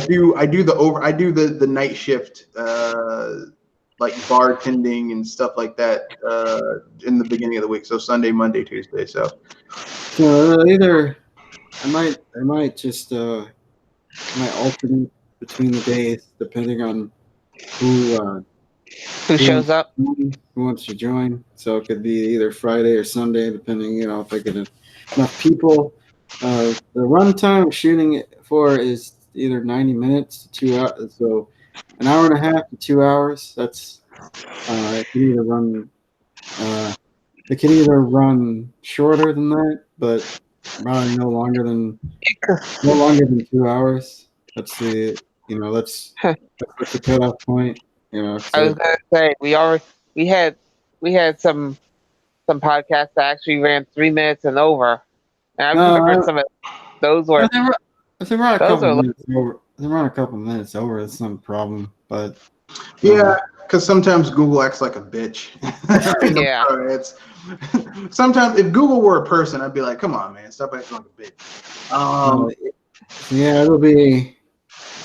do the night shift, like bartending and stuff like that, in the beginning of the week. So Sunday, Monday, Tuesday. So either I might just I might alternate between the days depending on who shows up, who wants to join. So it could be either Friday or Sunday, depending, if I get enough people. The runtime I'm shooting it for is either 90 minutes to 2 hours, so an hour and a half to 2 hours. That's it can either run shorter than that, but probably no longer than 2 hours. That's the that's the cutoff point. I was gonna say we had some podcasts that actually ran 3 minutes and over, and I remember some of those were. If they run a couple minutes over, that's not a problem. But yeah, because sometimes Google acts like a bitch. Yeah. It's sometimes if Google were a person, I'd be like, come on, man, stop acting like a bitch. Yeah, it'll be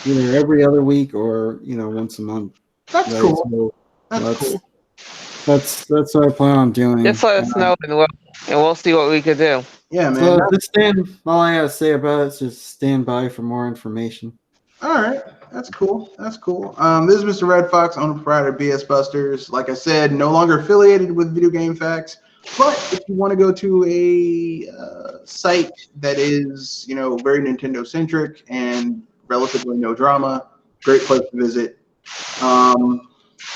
either every other week or once a month. That's cool. That's cool. That's what I plan on doing. Just let us know, and we'll see what we could do. Yeah, man. So all I gotta say about it is just stand by for more information. All right, that's cool. This is Mr. Red Fox, owner proprietor of BS Busters. Like I said, no longer affiliated with Video Game Facts. But if you want to go to a site that is, very Nintendo centric and relatively no drama, great place to visit.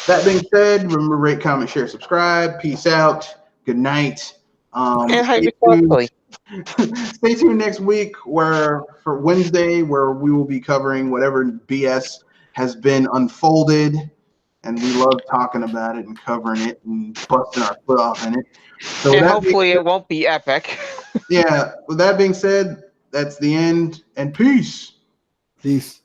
That being said, remember, rate, comment, share, subscribe. Peace out. Good night. And hypothetically. Stay tuned next week for Wednesday, where we will be covering whatever BS has been unfolded, and we love talking about it and covering it and busting our foot off in it. So and hopefully it won't be epic. Yeah. With that being said, that's the end, and peace. Peace.